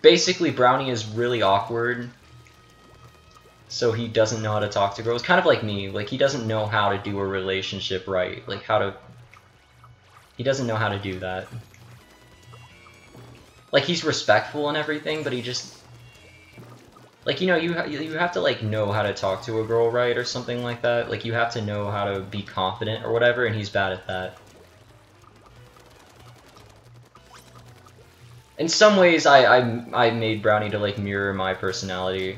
Basically, Brownie is really awkward. So he doesn't know how to talk to girls. Kind of like me. Like, he doesn't know how to do a relationship right. Like, how to... He doesn't know how to do that. Like, he's respectful and everything, but he just... Like, you know, you have to, like, know how to talk to a girl right or something like that. Like, you have to know how to be confident or whatever, and he's bad at that. In some ways, I made Brownie to, like, mirror my personality.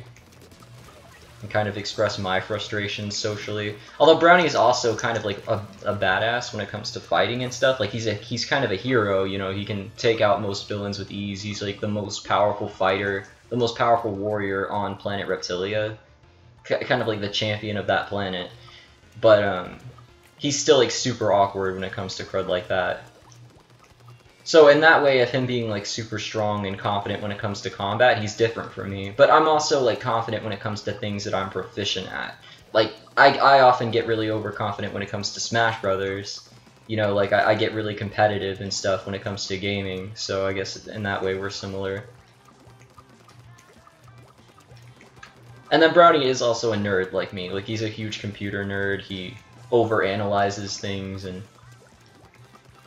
And kind of express my frustrations socially. Although Brownie is also kind of like a badass when it comes to fighting and stuff. Like he's kind of a hero, you know, he can take out most villains with ease. He's like the most powerful fighter, the most powerful warrior on planet Reptilia. Kind of like the champion of that planet. But he's still like super awkward when it comes to crud like that. So in that way, of him being like super strong and confident when it comes to combat, he's different from me. But I'm also like confident when it comes to things that I'm proficient at. Like I often get really overconfident when it comes to Smash Brothers. You know, like I get really competitive and stuff when it comes to gaming. So I guess in that way we're similar. And then Brownie is also a nerd like me. Like he's a huge computer nerd. He overanalyzes things and.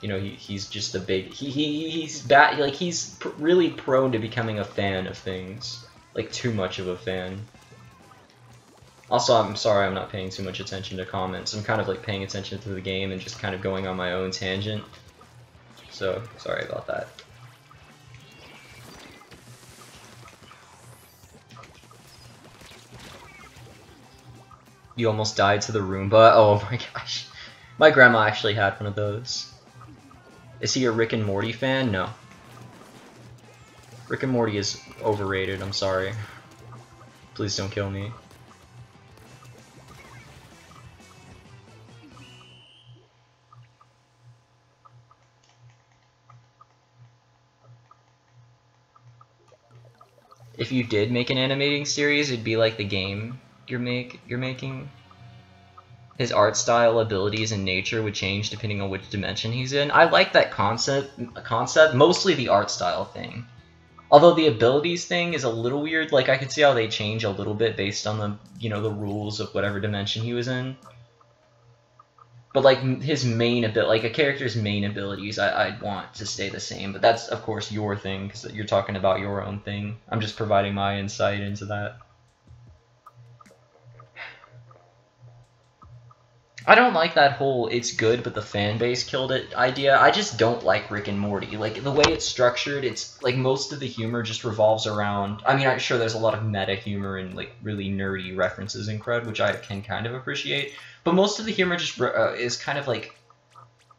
You know, he's just a big... He's bad... Like, he's really prone to becoming a fan of things. Like, too much of a fan. Also, I'm sorry I'm not paying too much attention to comments. I'm kind of, like, paying attention to the game and just kind of going on my own tangent. So, sorry about that. You almost died to the Roomba? Oh my gosh. My grandma actually had one of those. Is he a Rick and Morty fan? No. Rick and Morty is overrated, I'm sorry. Please don't kill me. if you did make an animating series, it'd be like the game you're making. His art style, abilities, and nature would change depending on which dimension he's in. I like that concept, mostly the art style thing. Although the abilities thing is a little weird, like I could see how they change a little bit based on the, you know, the rules of whatever dimension he was in. But like his main like a character's main abilities, I'd want to stay the same. But that's of course your thing, because you're talking about your own thing. I'm just providing my insight into that. I don't like that whole "it's good but the fan base killed it" idea. I just don't like Rick and Morty. Like, the way it's structured, it's like most of the humor just revolves around... I mean, I'm sure there's a lot of meta humor and like really nerdy references in Crud, which I can kind of appreciate. But most of the humor just is kind of like...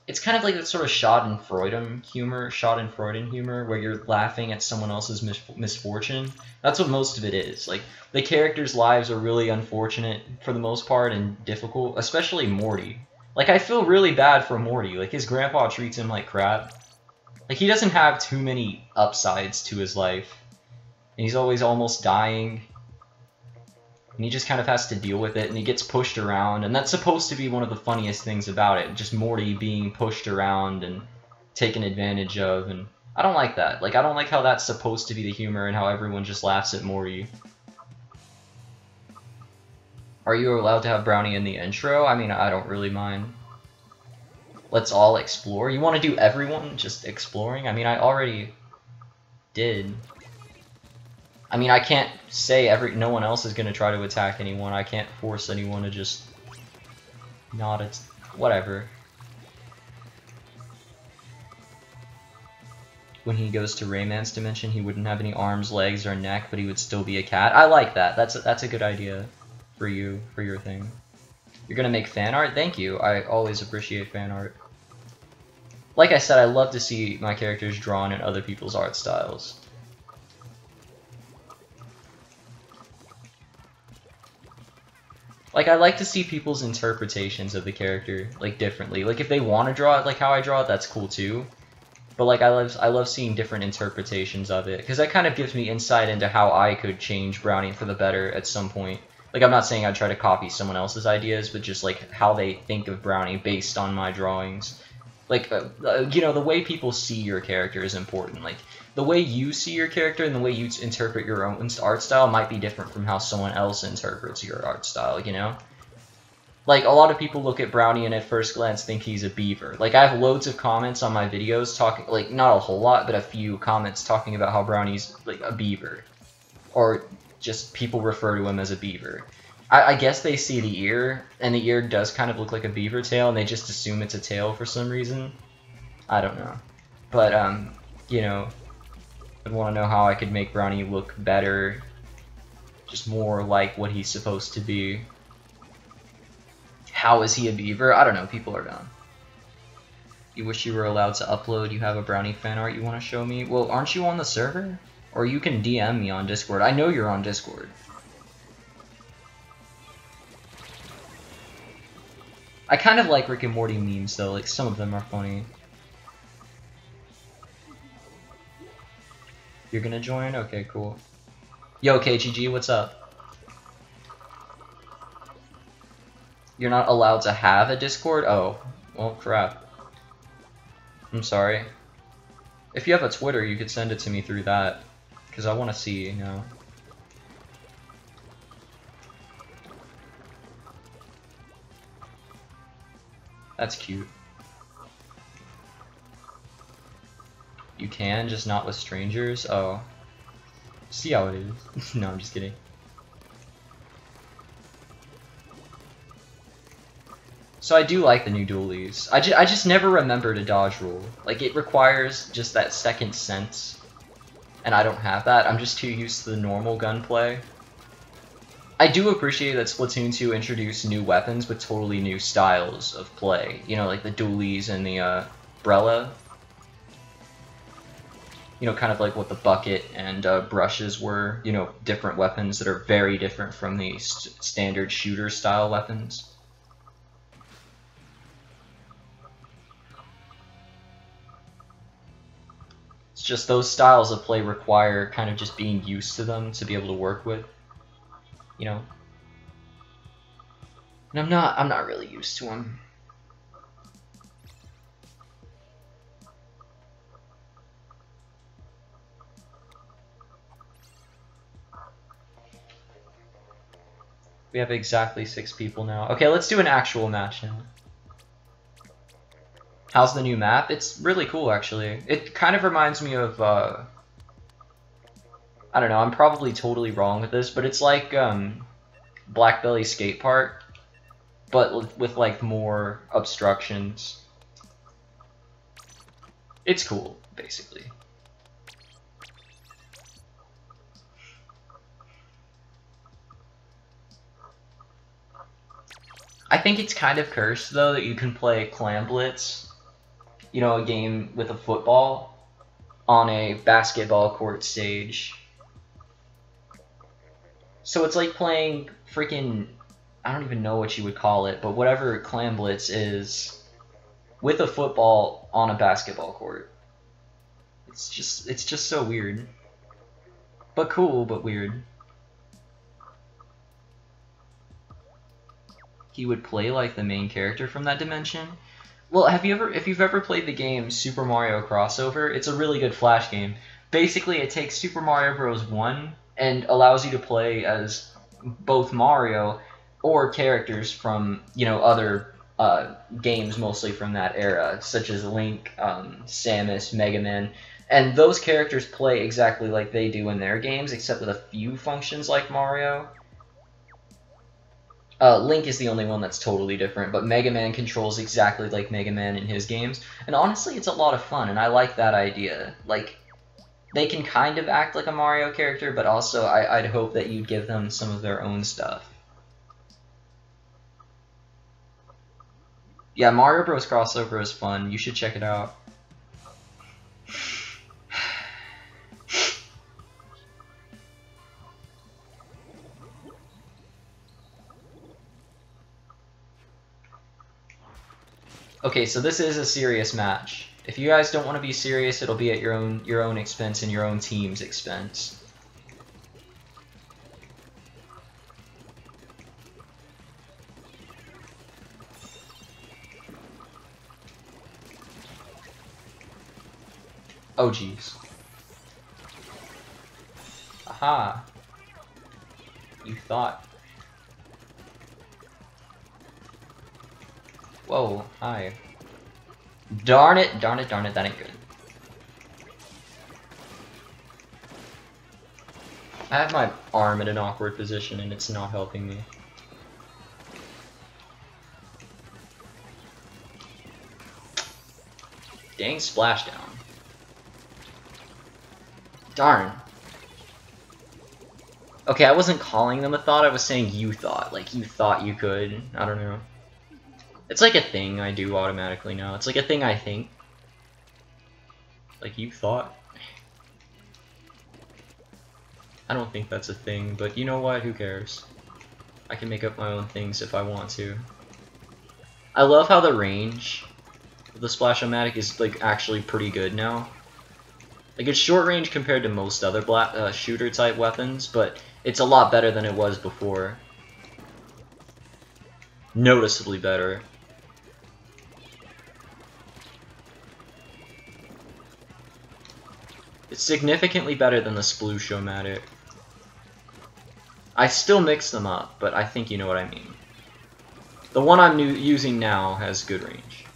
It's kind of like that sort of Schadenfreude humor, where you're laughing at someone else's misfortune. That's what most of it is. Like, the characters' lives are really unfortunate for the most part and difficult, especially Morty. Like, I feel really bad for Morty. Like, his grandpa treats him like crap. Like, he doesn't have too many upsides to his life. And he's always almost dying. And he just kind of has to deal with it, and he gets pushed around, and that's supposed to be one of the funniest things about it, just Morty being pushed around and taken advantage of, and I don't like that. Like, I don't like how that's supposed to be the humor and how everyone just laughs at Morty. Are you allowed to have Brownie in the intro? I mean, I don't really mind. Let's all explore? You want to do everyone just exploring? I mean, I already did. I mean, I can't say no one else is going to try to attack anyone. I can't force anyone to just not... whatever. When he goes to Rayman's dimension, he wouldn't have any arms, legs, or neck, but he would still be a cat. I like that. That's a good idea for you, for your thing. You're going to make fan art? Thank you. I always appreciate fan art. Like I said, I love to see my characters drawn in other people's art styles. Like, I like to see people's interpretations of the character, like, differently. Like, if they want to draw it like how I draw it, that's cool too. But, like, I love seeing different interpretations of it, because that kind of gives me insight into how I could change Brownie for the better at some point. Like, I'm not saying I'd try to copy someone else's ideas, but just, like, how they think of Brownie based on my drawings. Like, you know, the way people see your character is important. Like, the way you see your character and the way you interpret your own art style might be different from how someone else interprets your art style, you know? Like, a lot of people look at Brownie and at first glance think he's a beaver. Like, I have loads of comments on my videos talking, like, not a whole lot, but a few comments talking about how Brownie's, like, a beaver. Or just people refer to him as a beaver. I guess they see the ear, and the ear does kind of look like a beaver tail, and they just assume it's a tail for some reason. I don't know. But, you know, I'd want to know how I could make Brownie look better, just more like what he's supposed to be. How is he a beaver? I don't know, people are dumb. You wish you were allowed to upload, you have a Brownie fan art you want to show me? Well, aren't you on the server? Or you can DM me on Discord. I know you're on Discord. I kind of like Rick and Morty memes, though. Like, some of them are funny. You're gonna join? Okay, cool. Yo, KGG, what's up? You're not allowed to have a Discord? Oh, well, crap. I'm sorry. If you have a Twitter, you could send it to me through that. Because I want to see, you know. That's cute. You can, just not with strangers? Oh. See how it is. No, I'm just kidding. So I do like the new dualies. I just never remembered a dodge rule. Like, it requires just that second sense. And I don't have that. I'm just too used to the normal gunplay. I do appreciate that Splatoon 2 introduced new weapons with totally new styles of play. You know, like the dualies and the umbrella. You know, kind of like what the bucket and brushes were. You know, different weapons that are very different from the standard shooter style weapons. just those styles of play require kind of just being used to them to be able to work with, you know. And I'm not really used to them. We have exactly 6 people now. Okay, let's do an actual match now. How's the new map? It's really cool, actually. It kind of reminds me of, I don't know, I'm probably totally wrong with this, but it's like, Black Belly Skate Park, but with like, more obstructions. It's cool, basically. I think it's kind of cursed, though, that you can play Clam Blitz, you know, a game with a football, on a basketball court stage. So it's like playing freaking, I don't even know what you would call it, but whatever Clam Blitz is, with a football on a basketball court. It's just so weird. But cool, but weird. He would play like the main character from that dimension. Well, if you've ever played the game Super Mario Crossover, it's a really good Flash game. Basically, it takes Super Mario Bros. 1 and allows you to play as both Mario or characters from, you know, other games mostly from that era, such as Link, Samus, Mega Man, and those characters play exactly like they do in their games, except with a few functions like Mario. Link is the only one that's totally different, but Mega Man controls exactly like Mega Man in his games, and honestly, it's a lot of fun, and I like that idea. Like, they can kind of act like a Mario character, but also I'd hope that you'd give them some of their own stuff. Yeah, Mario Bros. Crossover is fun. You should check it out. Okay, so this is a serious match. If you guys don't want to be serious, it'll be at your own expense and your own team's expense. Oh jeez. Aha. You thought. Whoa, hi. Darn it, darn it, darn it, that ain't good. I have my arm in an awkward position and it's not helping me. Dang splashdown. Darn. Okay, I wasn't calling them a thought, I was saying you thought. Like, you thought you could. I don't know. It's like a thing I do automatically now. It's like a thing I think. Like, you thought. I don't think that's a thing, but you know what? Who cares? I can make up my own things if I want to. I love how the range of the Splash-O-Matic is, like, actually pretty good now. Like, it's short range compared to most other shooter-type weapons, but it's a lot better than it was before. Noticeably better. It's significantly better than the Sploosh-O-Matic. I still mix them up, but I think you know what I mean. The one I'm using now has good range.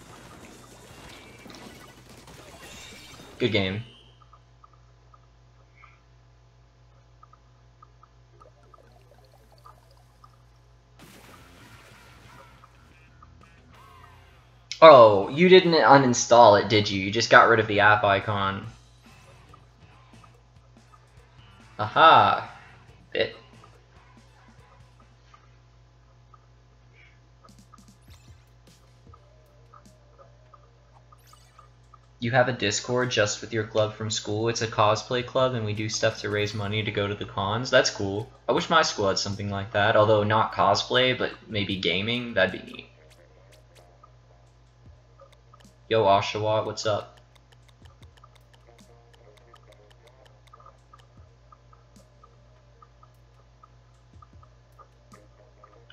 Good game. Oh, you didn't uninstall it, did you? You just got rid of the app icon. Aha! Bit. You have a Discord just with your club from school. It's a cosplay club and we do stuff to raise money to go to the cons. That's cool. I wish my school had something like that, although not cosplay, but maybe gaming. That'd be neat. Yo, Oshawa, what's up?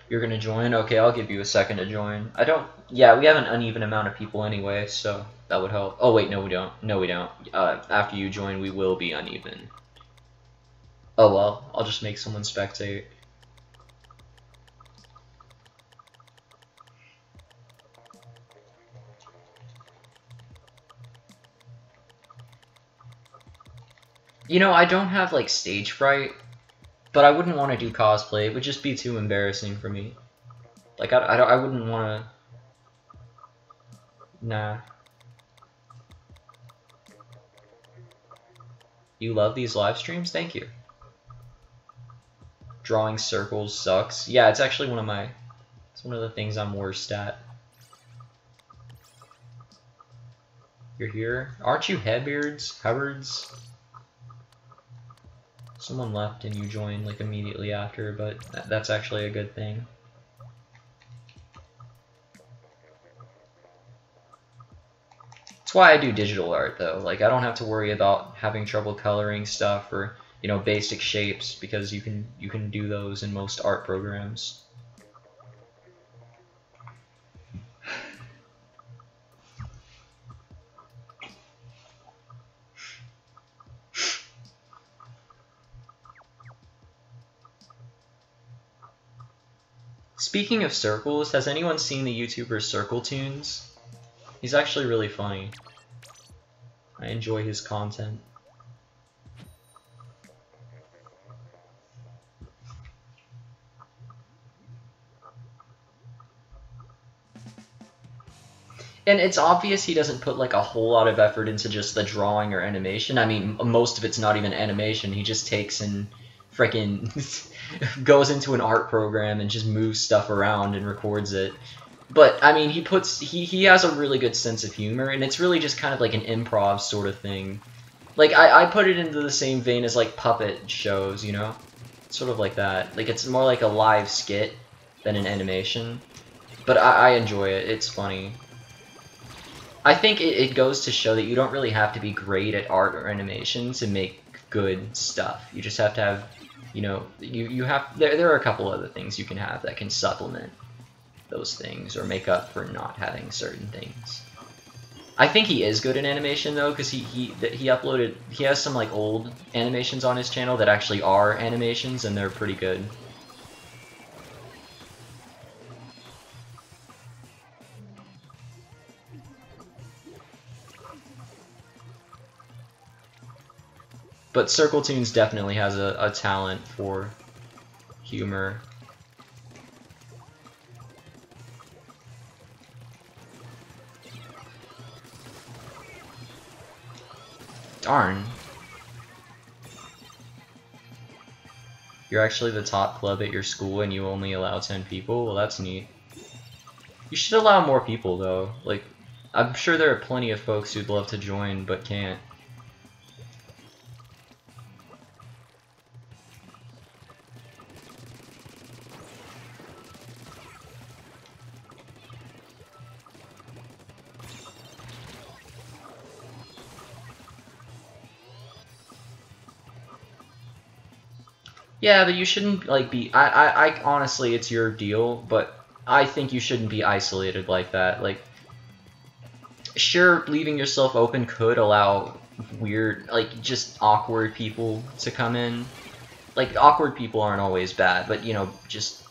You're gonna join? Okay, I'll give you a second to join. I don't... Yeah, we have an uneven amount of people anyway, so that would help. Oh, wait, no, we don't. No, we don't. After you join, we will be uneven. Oh, well. I'll just make someone spectate. You know, I don't have, like, stage fright, but I wouldn't want to do cosplay. It would just be too embarrassing for me. Like, I wouldn't want to... Nah. You love these live streams? Thank you. Drawing circles sucks. Yeah, it's actually one of my... It's one of the things I'm worst at. You're here? Aren't you Headbeards? Hubbards? Someone left and you joined like immediately after, but that's actually a good thing. That's why I do digital art though. Like I don't have to worry about having trouble coloring stuff or, you know, basic shapes because you can do those in most art programs. Speaking of circles, has anyone seen the YouTuber Circle Tunes? He's actually really funny. I enjoy his content. And it's obvious he doesn't put like a whole lot of effort into just the drawing or animation. I mean, most of it's not even animation. He just takes and frickin' goes into an art program and just moves stuff around and records it. But I mean, he has a really good sense of humor, and it's really just kind of like an improv sort of thing. Like I put it into the same vein as like puppet shows, you know, sort of like that. Like it's more like a live skit than an animation. But I enjoy it. It's funny. I think it goes to show that you don't really have to be great at art or animation to make good stuff. You just have to have, you know, there are a couple other things you can have that can supplement those things or make up for not having certain things. I think he is good in animation though, because he has some like old animations on his channel that actually are animations and they're pretty good. But Circle Tunes definitely has a talent for humor. Darn. You're actually the top club at your school and you only allow 10 people? Well, that's neat. You should allow more people, though. Like, I'm sure there are plenty of folks who'd love to join, but can't. Yeah, but you shouldn't, like, be... I honestly, it's your deal, but I think you shouldn't be isolated like that. Like, sure, leaving yourself open could allow weird, like, just awkward people to come in. Like, awkward people aren't always bad, but, you know, just...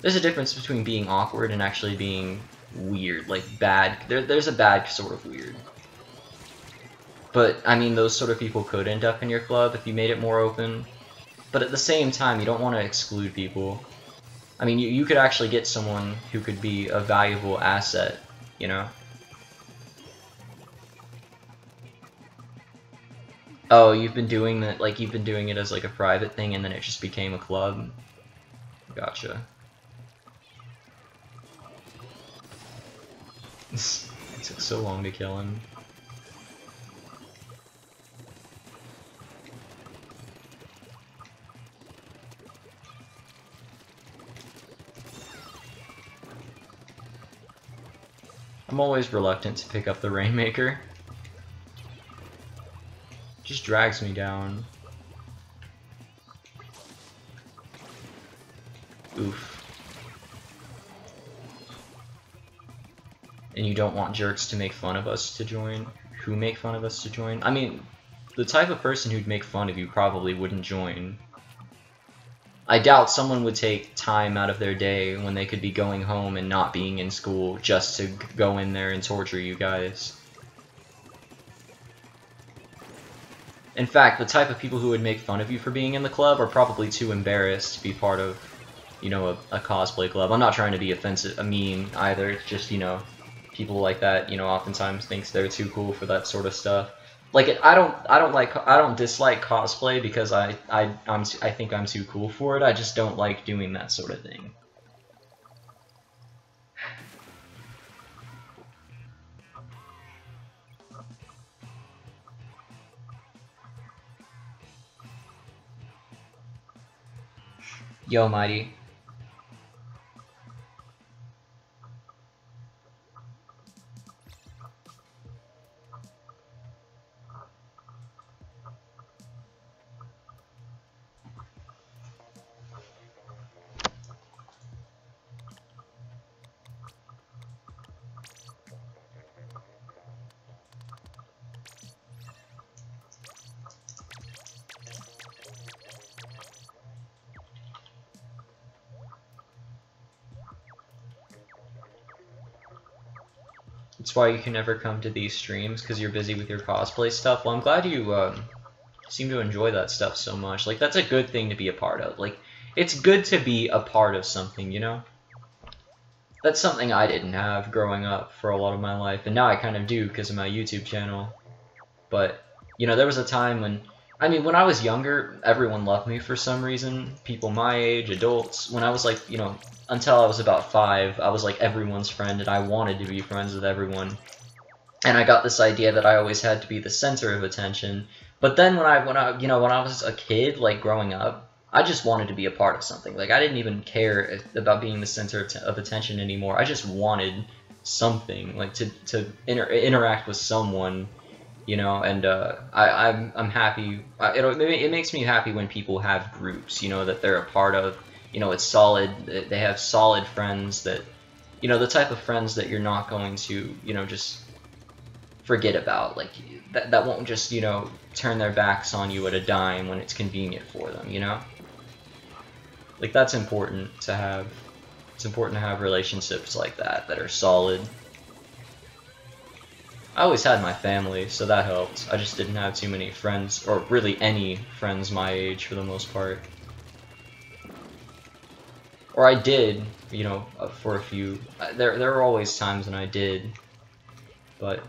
There's a difference between being awkward and actually being weird, like, bad. There's a bad sort of weird. But, I mean, those sort of people could end up in your club if you made it more open. But at the same time, you don't want to exclude people. I mean, you could actually get someone who could be a valuable asset, you know? Oh, you've been doing that, like, you've been doing it as, like, a private thing, and then it just became a club? Gotcha. It took so long to kill him. I'm always reluctant to pick up the Rainmaker. It just drags me down. Oof. and you don't want jerks to make fun of us to join, who make fun of us to join. I mean, the type of person who'd make fun of you probably wouldn't join. I doubt someone would take time out of their day when they could be going home and not being in school just to go in there and torture you guys. In fact, the type of people who would make fun of you for being in the club are probably too embarrassed to be part of, you know, a cosplay club. I'm not trying to be offensive, mean either. It's just, you know, people like that, you know, oftentimes thinks they're too cool for that sort of stuff. Like, I don't dislike cosplay because I think I'm too cool for it. I just don't like doing that sort of thing. Yo, Mighty. That's why you can never come to these streams, because you're busy with your cosplay stuff. Well, I'm glad you seem to enjoy that stuff so much. Like, that's a good thing to be a part of. Like, it's good to be a part of something, you know? That's something I didn't have growing up for a lot of my life, and now I kind of do because of my YouTube channel. But, you know, there was a time when, I mean, when I was younger, everyone loved me for some reason. People my age, adults. When I was like, you know, until I was about 5, I was like everyone's friend, and I wanted to be friends with everyone. And I got this idea that I always had to be the center of attention. But then when I was a kid, like growing up, I just wanted to be a part of something. Like, I didn't even care about being the center of attention anymore. I just wanted something, like to interact with someone, you know. And I'm happy. It makes me happy when people have groups, you know, that they're a part of. You know, it's solid. They have solid friends that, you know, the type of friends that you're not going to, you know, just forget about. Like, that won't just, you know, turn their backs on you at a dime when it's convenient for them, you know? Like, that's important to have. It's important to have relationships like that are solid. I always had my family, so that helped. I just didn't have too many friends, or really any friends my age for the most part. Or I did, you know, for a few. There were always times when I did, but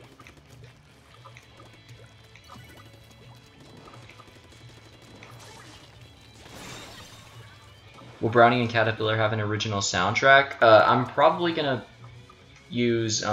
will Brownie and Caterpillar have an original soundtrack? I'm probably gonna use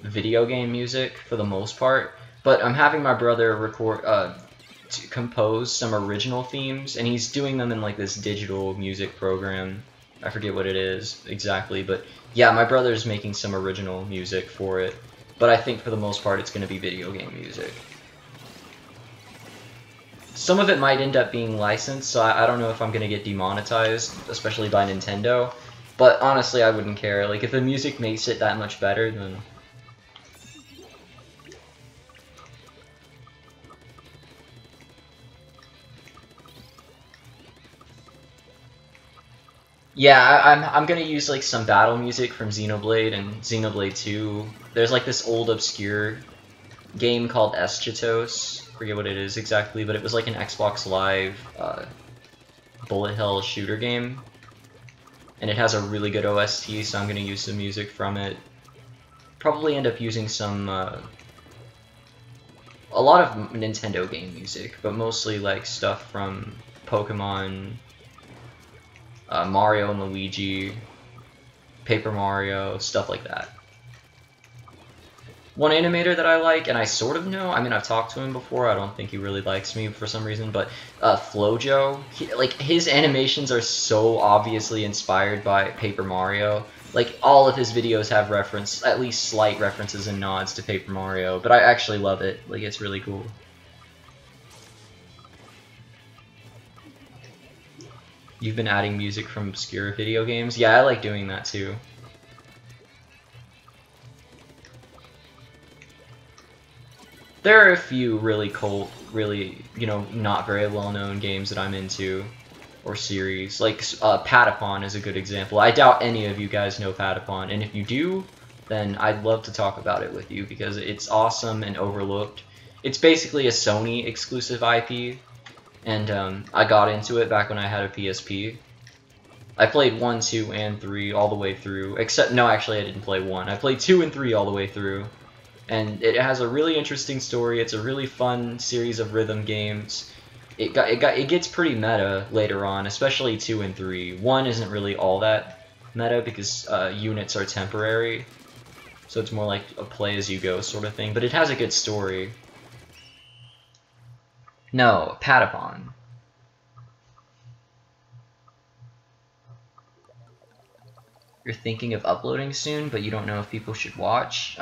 video game music for the most part, but I'm having my brother to compose some original themes, and he's doing them in like this digital music program. I forget what it is exactly, but yeah, my brother's making some original music for it, but I think for the most part it's going to be video game music. Some of it might end up being licensed, so I don't know if I'm going to get demonetized, especially by Nintendo, but honestly I wouldn't care. Like, if the music makes it that much better, then yeah, I'm gonna use like some battle music from Xenoblade and Xenoblade 2. There's like this old obscure game called Eschatos. Forget what it is exactly, but it was like an Xbox Live bullet hell shooter game, and it has a really good OST. So I'm gonna use some music from it. Probably end up using some a lot of Nintendo game music, but mostly like stuff from Pokemon. Mario and Luigi, Paper Mario, stuff like that. One animator that I like, and I sort of know, I mean, I've talked to him before, I don't think he really likes me for some reason, but Flojo, like, his animations are so obviously inspired by Paper Mario. Like, all of his videos have at least slight references and nods to Paper Mario, but I actually love it. Like, it's really cool. You've been adding music from obscure video games? Yeah, I like doing that too. There are a few really cult, really, you know, not very well-known games that I'm into, or series. Like, Patapon is a good example. I doubt any of you guys know Patapon, and if you do, then I'd love to talk about it with you, because it's awesome and overlooked. It's basically a Sony exclusive IP, and I got into it back when I had a PSP. I played 1, 2, and 3 all the way through, except, no, actually I didn't play 1. I played 2 and 3 all the way through. And it has a really interesting story. It's a really fun series of rhythm games. It gets pretty meta later on, especially 2 and 3. 1 isn't really all that meta because units are temporary, so it's more like a play-as-you-go sort of thing. But it has a good story. No, Patapon. You're thinking of uploading soon, but you don't know if people should watch.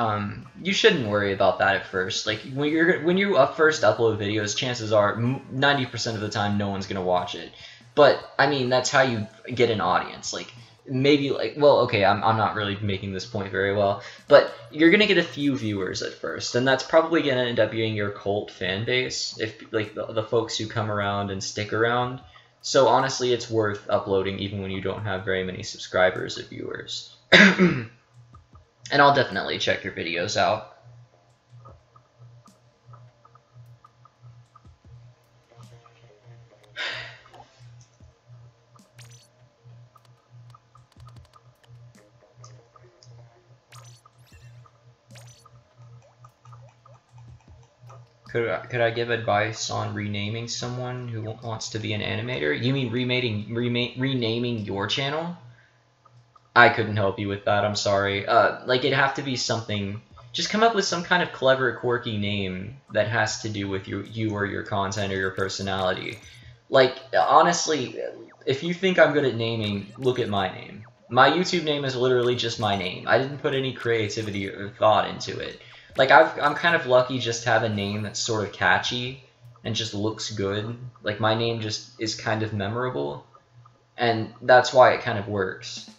You shouldn't worry about that at first. Like when you first upload videos, chances are 90% of the time no one's gonna watch it. But I mean, that's how you get an audience. Like maybe like, well, okay, I'm not really making this point very well, but you're gonna get a few viewers at first, and that's probably gonna end up being your cult fan base, if like the folks who come around and stick around. So honestly, it's worth uploading even when you don't have very many subscribers or viewers. And I'll definitely check your videos out. Could I give advice on renaming someone who wants to be an animator? You mean renaming your channel? I couldn't help you with that, I'm sorry. Like, it'd have to be something... Just come up with some kind of clever, quirky name that has to do with you or your content or your personality. Like, honestly, if you think I'm good at naming, look at my name. My YouTube name is literally just my name. I didn't put any creativity or thought into it. Like, I'm kind of lucky just to have a name that's sort of catchy and just looks good. Like, my name just is kind of memorable, and that's why it kind of works.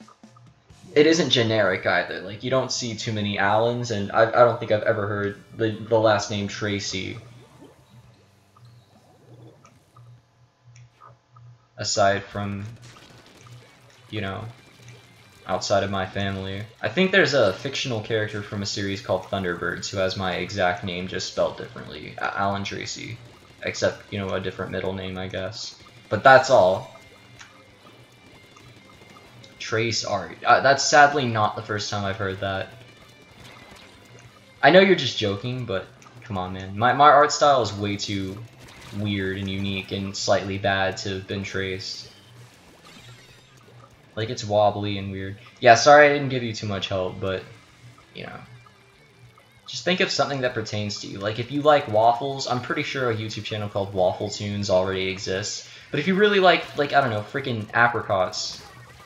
It isn't generic either. Like, you don't see too many Allens, and I don't think I've ever heard the last name Tracy. Aside from, you know, outside of my family. I think there's a fictional character from a series called Thunderbirds who has my exact name just spelled differently. Alan Tracy. Except, you know, a different middle name, I guess. But that's all. Trace art. That's sadly not the first time I've heard that. I know you're just joking, but come on, man. My art style is way too weird and unique and slightly bad to have been traced. Like, it's wobbly and weird. Yeah, sorry I didn't give you too much help, but, you know. Just think of something that pertains to you. Like, if you like waffles, I'm pretty sure a YouTube channel called Waffle Tunes already exists. But if you really like, I don't know, freaking apricots.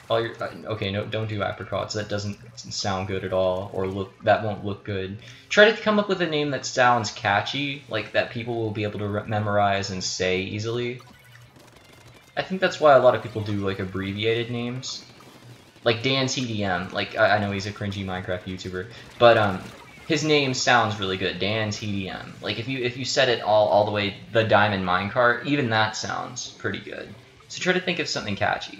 Okay, no, don't do apricots. That doesn't sound good at all, or that won't look good. Try to come up with a name that sounds catchy, like that people will be able to memorize and say easily. I think that's why a lot of people do, like, abbreviated names. Like Dan TDM, like, I know he's a cringy Minecraft YouTuber, but, his name sounds really good, Dan TDM. Like, if you said it all the way, the Diamond Minecart, even that sounds pretty good. So try to think of something catchy.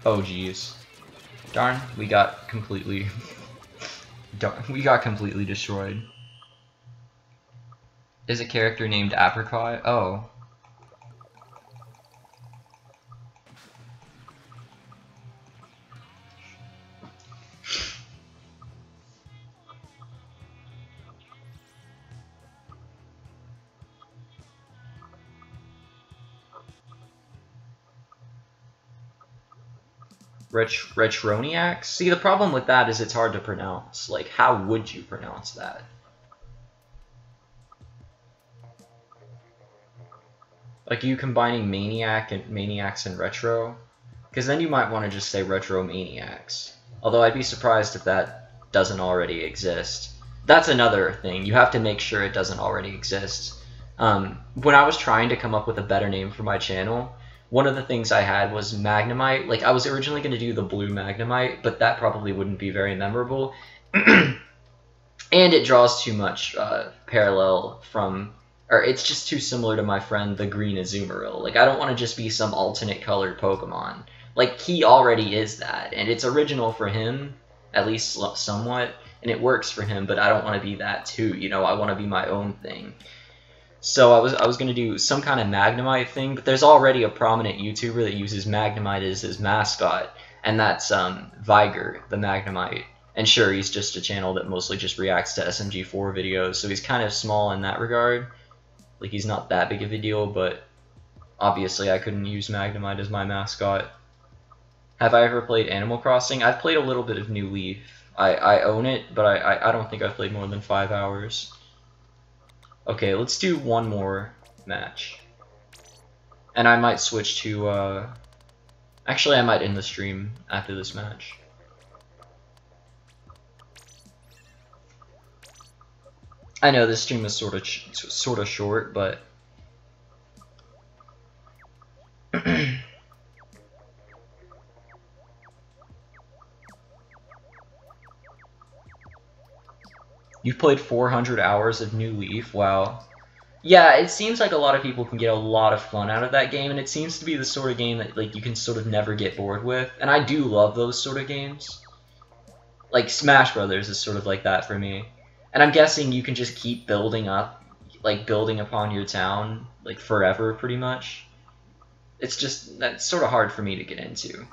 Oh, geez. Darn, we got completely destroyed. Is a character named Apricot? Oh. Retroniacs? See, the problem with that is it's hard to pronounce. Like, how would you pronounce that? Like, are you combining maniacs and retro? Because then you might want to just say retro maniacs. Although I'd be surprised if that doesn't already exist. That's another thing. You have to make sure it doesn't already exist. When I was trying to come up with a better name for my channel, one of the things I had was Magnemite. Like, I was originally going to do the blue Magnemite, but that probably wouldn't be very memorable. And it draws too much parallel from... Or it's just too similar to my friend, the green Azumarill. Like, I don't want to just be some alternate colored Pokemon. Like, he already is that, and it's original for him, at least somewhat, and it works for him, but I don't want to be that too, you know? I want to be my own thing. So I was going to do some kind of Magnemite thing, but there's already a prominent YouTuber that uses Magnemite as his mascot, and that's Viger, the Magnemite. And sure, he's just a channel that mostly just reacts to SMG4 videos, so he's kind of small in that regard. Like, he's not that big of a deal, but obviously I couldn't use Magnemite as my mascot. Have I ever played Animal Crossing? I've played a little bit of New Leaf. I own it, but I don't think I've played more than 5 hours. Okay, let's do one more match. And I might switch to, actually, I might end the stream after this match. I know this stream is sort of short, but you've played 400 hours of New Leaf. Wow. Yeah, it seems like a lot of people can get a lot of fun out of that game, and it seems to be the sort of game that like you can sort of never get bored with. And I do love those sort of games. Like Smash Brothers is sort of like that for me. And I'm guessing you can just keep building up, like building upon your town, like forever, pretty much. It's just, that's sort of hard for me to get into.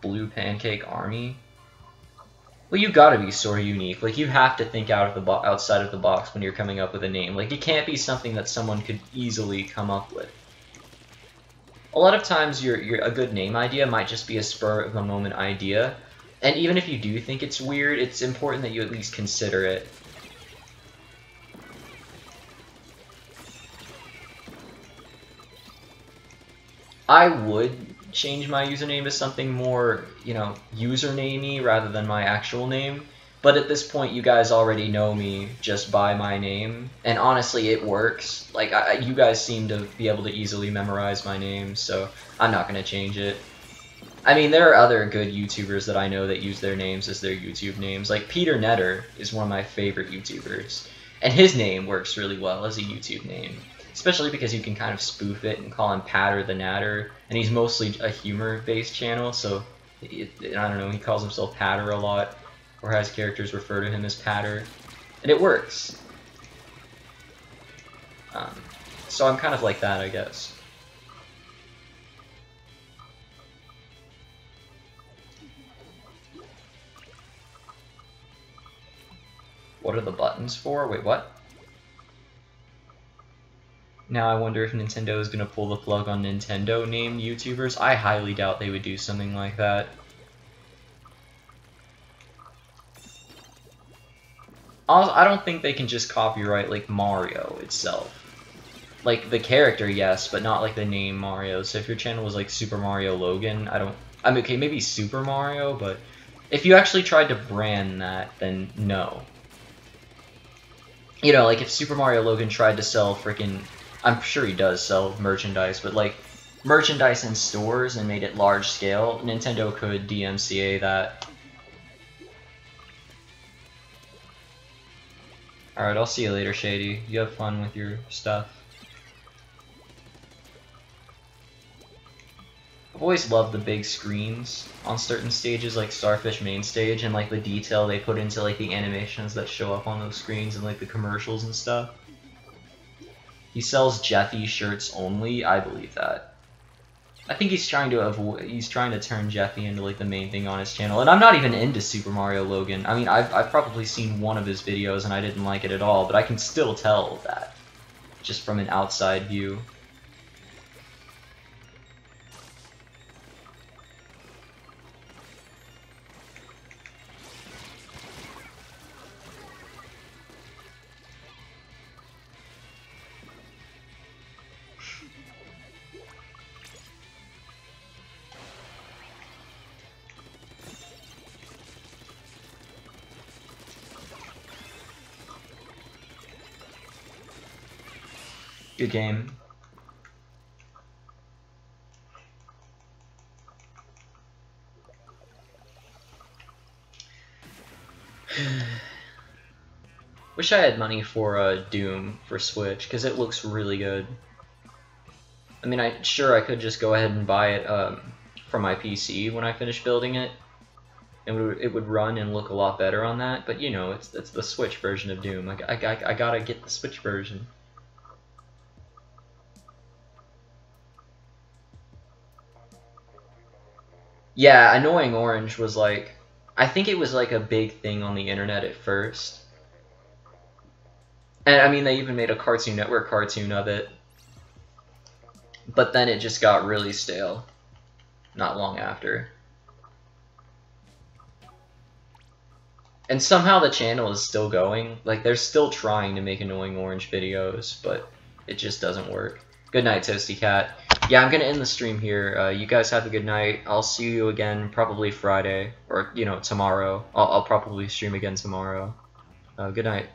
Blue Pancake Army? Well, you gotta be sort of unique. Like, you have to think out of the outside of the box when you're coming up with a name. Like, it can't be something that someone could easily come up with. A lot of times, a good name idea might just be a spur-of-the-moment idea. And even if you do think it's weird, it's important that you at least consider it. I would change my username to something more, you know, usernamey rather than my actual name. But at this point, you guys already know me just by my name. And honestly, it works. Like, you guys seem to be able to easily memorize my name, so I'm not going to change it. I mean, there are other good YouTubers that I know that use their names as their YouTube names. Like, Peter Netter is one of my favorite YouTubers. And his name works really well as a YouTube name. Especially because you can kind of spoof it and call him Patter the Natter. And he's mostly a humor-based channel, so I don't know, he calls himself Patter a lot. Or has characters refer to him as Patter. And it works. So I'm kind of like that, I guess. What are the buttons for? Wait, what? Now I wonder if Nintendo is going to pull the plug on Nintendo-named YouTubers. I highly doubt they would do something like that. I don't think they can just copyright, like, Mario itself. Like, the character, yes, but not, like, the name Mario. So if your channel was, like, Super Mario Logan, I mean, okay, maybe Super Mario, but if you actually tried to brand that, then no. You know, like, if Super Mario Logan tried to sell frickin'... I'm sure he does sell merchandise, but, like, merchandise in stores and made it large scale, Nintendo could DMCA that. Alright, I'll see you later, Shady. You have fun with your stuff. I've always loved the big screens on certain stages, like Starfish Main Stage, and like the detail they put into like the animations that show up on those screens and like the commercials and stuff. He sells Jeffy shirts only. I believe that. I think he's trying to turn Jeffy into like the main thing on his channel, and I'm not even into Super Mario Logan. I mean, I've probably seen one of his videos and I didn't like it at all, but I can still tell that just from an outside view. Good game. Wish I had money for Doom for Switch, because it looks really good. I mean, I could just go ahead and buy it from my PC when I finish building it. It would run and look a lot better on that, but you know, it's the Switch version of Doom. I gotta get the Switch version. Yeah, Annoying Orange was like, I think it was like a big thing on the internet at first. And I mean, they even made a Cartoon Network cartoon of it. But then it just got really stale not long after. And somehow the channel is still going. Like, they're still trying to make Annoying Orange videos, but it just doesn't work. Good night, Toasty Cat. Yeah, I'm gonna end the stream here. You guys have a good night. I'll see you again probably Friday, or, you know, tomorrow. I'll probably stream again tomorrow. Good night.